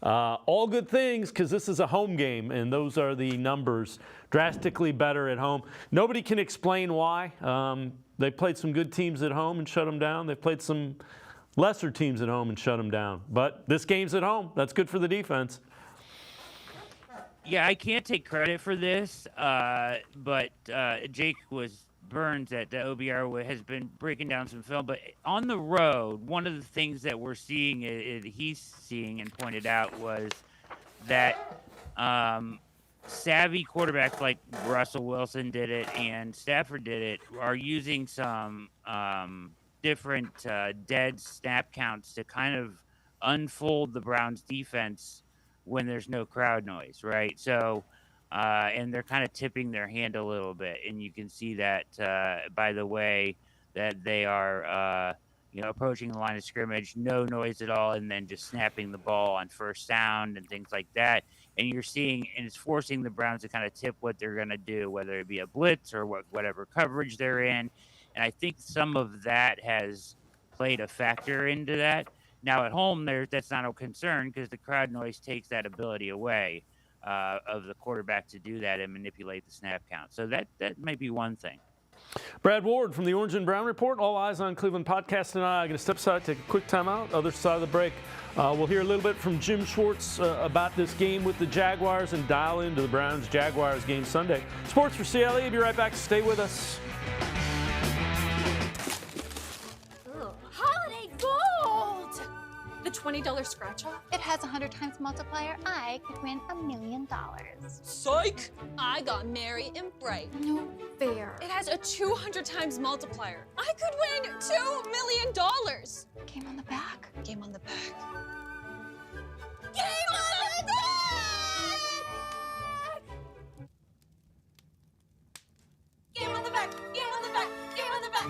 Speaker 1: All good things because this is a home game, and those are the numbers. Drastically better at home. Nobody can explain why. They played some good teams at home and shut them down. They've played some lesser teams at home and shut them down. But this game's at home. That's good for the defense.
Speaker 15: Yeah, I can't take credit for this, but Jake Burns at the OBR has been breaking down some film. But on the road, one of the things that we're seeing, he's seeing and pointed out, was that savvy quarterbacks like Russell Wilson did it and Stafford did it are using some different dead snap counts to kind of unfold the Browns defense when there's no crowd noise, right? So, and they're kind of tipping their hand a little bit, and you can see that by the way that they are, approaching the line of scrimmage, no noise at all, and then just snapping the ball on first down and things like that. And you're seeing, and it's forcing the Browns to kind of tip what they're going to do, whether it be a blitz or whatever coverage they're in. And I think some of that has played a factor into that. Now at home, that's not a concern because the crowd noise takes that ability away of the quarterback to do that and manipulate the snap count. So that might be one thing.
Speaker 1: Brad Ward from the Orange and Brown Report. All Eyes on Cleveland podcast tonight. I'm going to step aside, take a quick timeout. Other side of the break, we'll hear a little bit from Jim Schwartz about this game with the Jaguars and dial into the Browns-Jaguars game Sunday. Sports for CLE. Be right back. Stay with us.
Speaker 9: Holiday gold! The $20 scratch off?
Speaker 10: It has 100 times multiplier. I could win $1 million.
Speaker 9: Psych! I got merry and bright.
Speaker 10: No fair.
Speaker 9: It has a 200 times multiplier. I could win $2 million.
Speaker 10: Game on the back.
Speaker 9: Game on the back. Game on the back! Game on the back! Game on the back! Game on the back!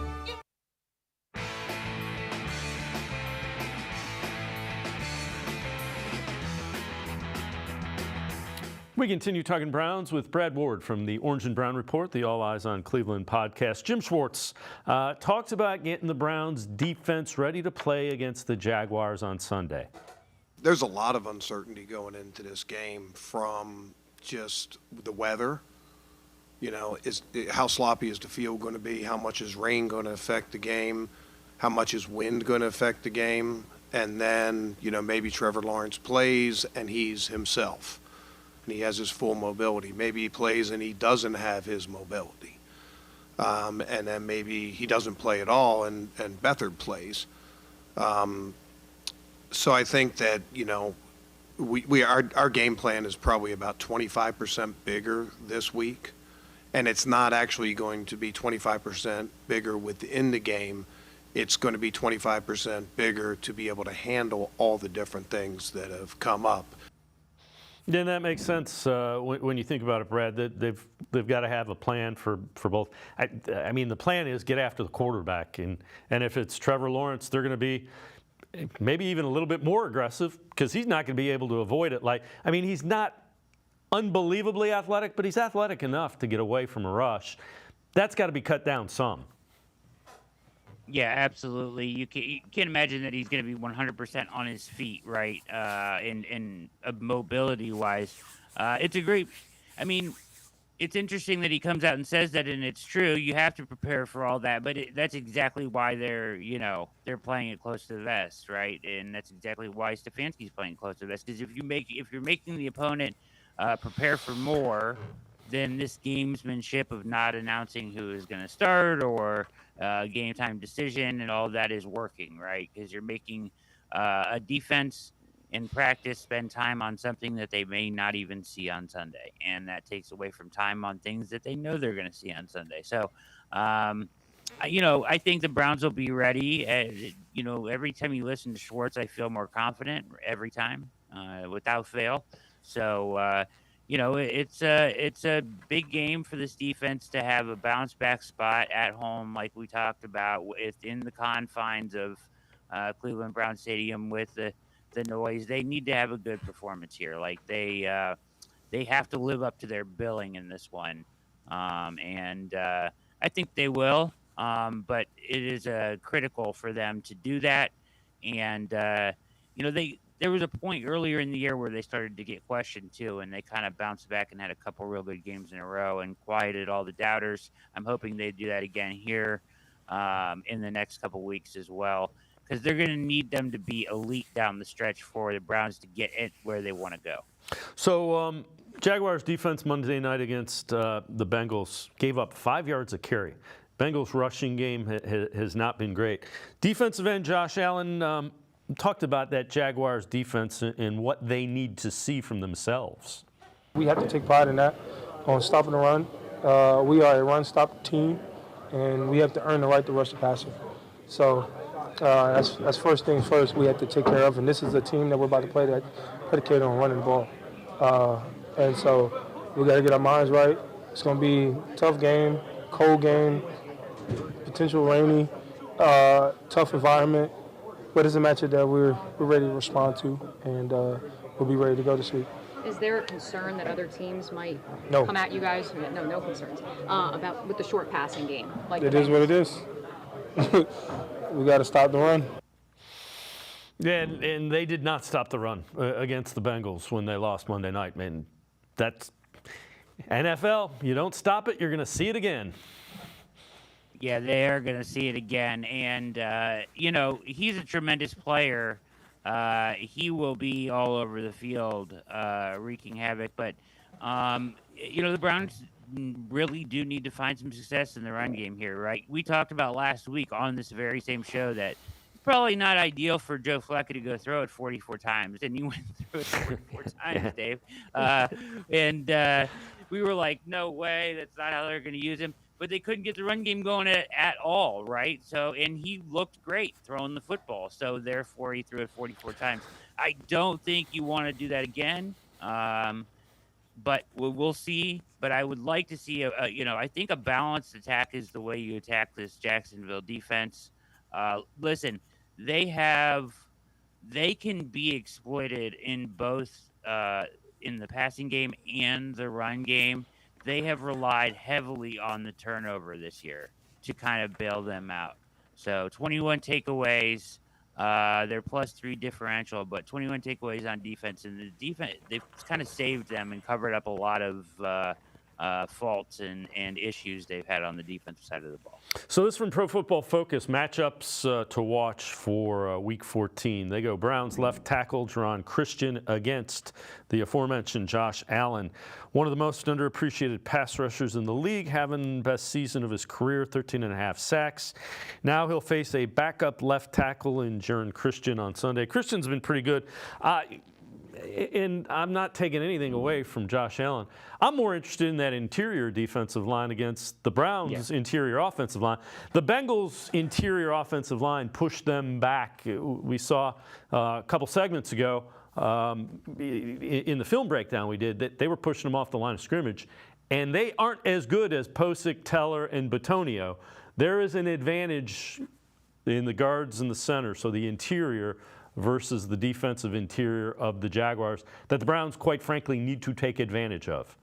Speaker 1: We continue talking Browns with Brad Ward from the Orange and Brown Report, the All Eyes on Cleveland podcast. Jim Schwartz talks about getting the Browns defense ready to play against the Jaguars on Sunday.
Speaker 18: There's a lot of uncertainty going into this game from just the weather. How sloppy is the field going to be? How much is rain going to affect the game? How much is wind going to affect the game? And then, maybe Trevor Lawrence plays and he's himself. And he has his full mobility. Maybe he plays and he doesn't have his mobility. And then maybe he doesn't play at all and Beathard plays. So I think that, our game plan is probably about 25% bigger this week. And it's not actually going to be 25% bigger within the game. It's going to be 25% bigger to be able to handle all the different things that have come up.
Speaker 1: Yeah, that makes sense when you think about it, Brad. That they've got to have a plan for both. I mean, the plan is get after the quarterback, and if it's Trevor Lawrence, they're going to be maybe even a little bit more aggressive because he's not going to be able to avoid it. He's not unbelievably athletic, but he's athletic enough to get away from a rush. That's got to be cut down some.
Speaker 15: Yeah, absolutely. You can't imagine that he's going to be 100% on his feet, right? In mobility-wise, it's a great. I mean, it's interesting that he comes out and says that, and it's true. You have to prepare for all that, but that's exactly why they're playing it close to the vest, right? And that's exactly why Stefanski's playing close to the vest. Because if you're making the opponent prepare for more, then this gamesmanship of not announcing who is going to start or game time decision and all that is working, right? Because you're making a defense in practice spend time on something that they may not even see on Sunday, and that takes away from time on things that they know they're going to see on Sunday. So, I think the Browns will be ready. Every time you listen to Schwartz, I feel more confident every time, without fail. So, it's a big game for this defense to have a bounce back spot at home, like we talked about, in the confines of Cleveland Brown Stadium with the noise. They need to have a good performance here. Like they have to live up to their billing in this one, and I think they will. But it is critical for them to do that, and there was a point earlier in the year where they started to get questioned too, and they kind of bounced back and had a couple real good games in a row and quieted all the doubters. I'm hoping they do that again here in the next couple weeks as well, because they're going to need them to be elite down the stretch for the Browns to get it where they want to go.
Speaker 1: So Jaguars defense Monday night against the Bengals gave up 5 yards a carry. Bengals rushing game has not been great. Defensive end Josh Allen talked about that Jaguars defense and what they need to see from themselves.
Speaker 19: We have to take pride in that, on stopping the run. We are a run-stop team, and we have to earn the right to rush the passer. So that's first things first we have to take care of, and this is a team that we're about to play that predicated on running the ball. And so we got to get our minds right. It's going to be a tough game, cold game, potential rainy, tough environment. But it's a matchup that we're ready to respond to, and we'll be ready to go this week.
Speaker 20: Is there a concern that other teams might
Speaker 19: No.
Speaker 20: come at you guys? No concerns about with the short passing game. Like
Speaker 19: It is what it is. We got to stop the run.
Speaker 1: Yeah, and they did not stop the run against the Bengals when they lost Monday night. Man, that's NFL. You don't stop it, you're going to see it again.
Speaker 15: Yeah, they are going to see it again. And, he's a tremendous player. He will be all over the field wreaking havoc. But, the Browns really do need to find some success in the run game here, right? We talked about last week on this very same show that it's probably not ideal for Joe Flacco to go throw it 44 times. And he went through it 44 times, Dave. And we were like, no way, that's not how they're going to use him. But they couldn't get the run game going at all, right? So, and he looked great throwing the football. So, therefore, he threw it 44 times. I don't think you want to do that again, but we'll see. But I would like to see, I think a balanced attack is the way you attack this Jacksonville defense. Listen, they can be exploited in both in the passing game and the run game. They have relied heavily on the turnover this year to kind of bail them out. So 21 takeaways, they're +3 differential, but 21 takeaways on defense. And the defense, they've kind of saved them and covered up a lot of faults and issues they've had on the defensive side of the ball.
Speaker 1: So this from Pro Football Focus, matchups to watch for Week 14. They go Browns left tackle Jerron Christian against the aforementioned Josh Allen. One of the most underappreciated pass rushers in the league, having best season of his career, 13.5 sacks. Now he'll face a backup left tackle in Jerron Christian on Sunday. Christian's been pretty good. And I'm not taking anything away from Josh Allen. I'm more interested in that interior defensive line against the Browns' interior offensive line. The Bengals' interior offensive line pushed them back. We saw a couple segments ago in the film breakdown we did that they were pushing them off the line of scrimmage. And they aren't as good as Posick, Teller, and Bitonio. There is an advantage in the guards and the center, so the interior versus the defensive interior of the Jaguars that the Browns, quite frankly, need to take advantage of.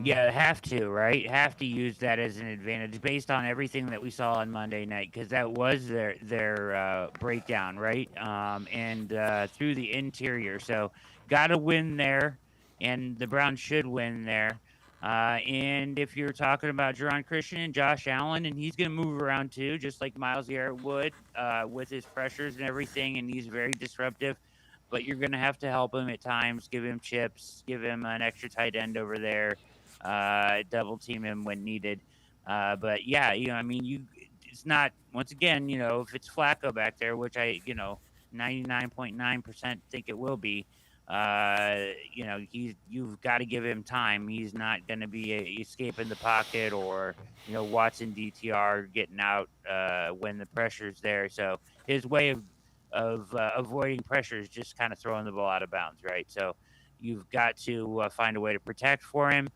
Speaker 15: Yeah, have to, right? Have to use that as an advantage based on everything that we saw on Monday night, because that was their breakdown, right? And through the interior. So got to win there, and the Browns should win there. And if you're talking about Jerron Christian and Josh Allen, and he's going to move around too, just like Myles Garrett would with his pressures and everything, and he's very disruptive. But you're going to have to help him at times, give him chips, give him an extra tight end over there, double team him when needed. But yeah, it's not, once again, if it's Flacco back there, which I, 99.9% think it will be, you've got to give him time. He's not going to be escaping the pocket or, Watson DTR getting out when the pressure's there. So his way of avoiding pressure is just kind of throwing the ball out of bounds, right? So you've got to find a way to protect for him,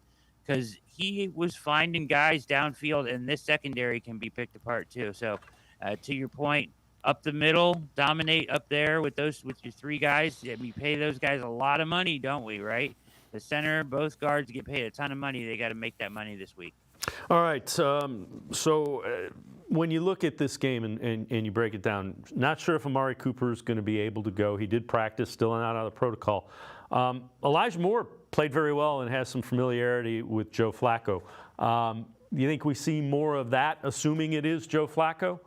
Speaker 15: because he was finding guys downfield, and this secondary can be picked apart too. So, to your point, up the middle, dominate up there with your three guys. We pay those guys a lot of money, don't we? Right? The center, both guards get paid a ton of money. They got to make that money this week.
Speaker 1: All right. When you look at this game and you break it down, not sure if Amari Cooper is going to be able to go. He did practice, still not out of the protocol. Elijah Moore played very well and has some familiarity with Joe Flacco. You think we see more of that, assuming it is Joe Flacco?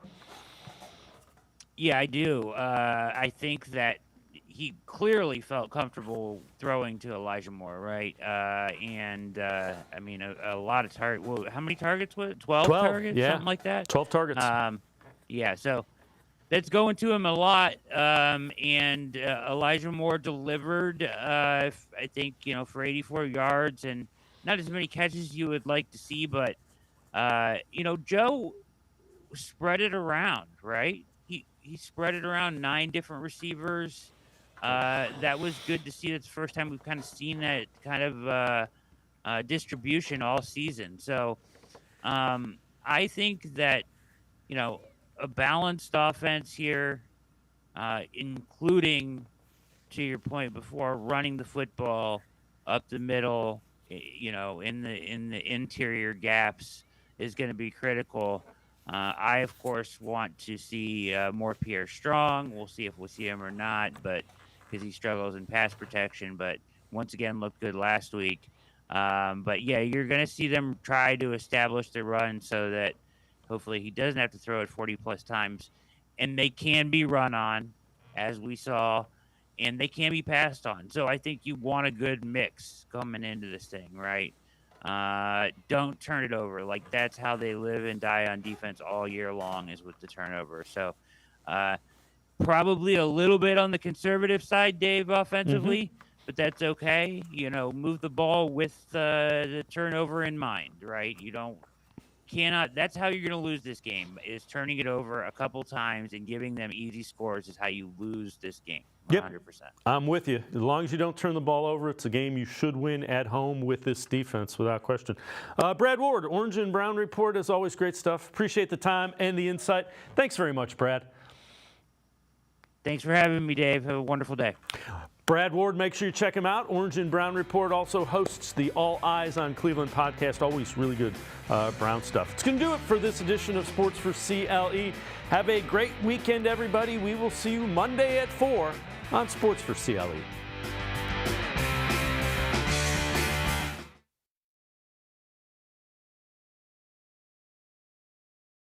Speaker 15: Yeah, I do. I think that he clearly felt comfortable throwing to Elijah Moore, right? I mean, a lot of targets. Well, how many targets was it? 12 targets?
Speaker 1: Yeah.
Speaker 15: Something like that?
Speaker 1: 12 targets.
Speaker 15: Yeah, so that's going to him a lot. Elijah Moore delivered, I think, for 84 yards and not as many catches as you would like to see, but, Joe spread it around, right? He spread it around 9 different receivers. That was good to see. That's the first time we've kind of seen that kind of distribution all season. So I think that, a balanced offense here, including, to your point before, running the football up the middle, in the interior gaps is going to be critical. I, of course, want to see more Pierre Strong. We'll see if we'll see him or not, but because he struggles in pass protection, but once again looked good last week. But, yeah, you're going to see them try to establish the run so that hopefully he doesn't have to throw it 40-plus times. And they can be run on, as we saw, and they can be passed on. So I think you want a good mix coming into this thing, right? Don't turn it over. Like, that's how they live and die on defense all year long, is with the turnover. So probably a little bit on the conservative side, Dave, offensively, but that's okay. Move the ball with the turnover in mind, right? That's how you're going to lose this game, is turning it over a couple times and giving them easy scores is how you lose this game. 100%.
Speaker 1: Yep. I'm with you. As long as you don't turn the ball over, it's a game you should win at home with this defense, without question. Brad Ward, Orange and Brown Report, as always, great stuff. Appreciate the time and the insight. Thanks very much, Brad.
Speaker 15: Thanks for having me, Dave. Have a wonderful day.
Speaker 1: Brad Ward, make sure you check him out. Orange and Brown Report also hosts the All Eyes on Cleveland podcast. Always really good Brown stuff. It's going to do it for this edition of Sports for CLE. Have a great weekend, everybody. We will see you Monday at 4 on Sports for CLE.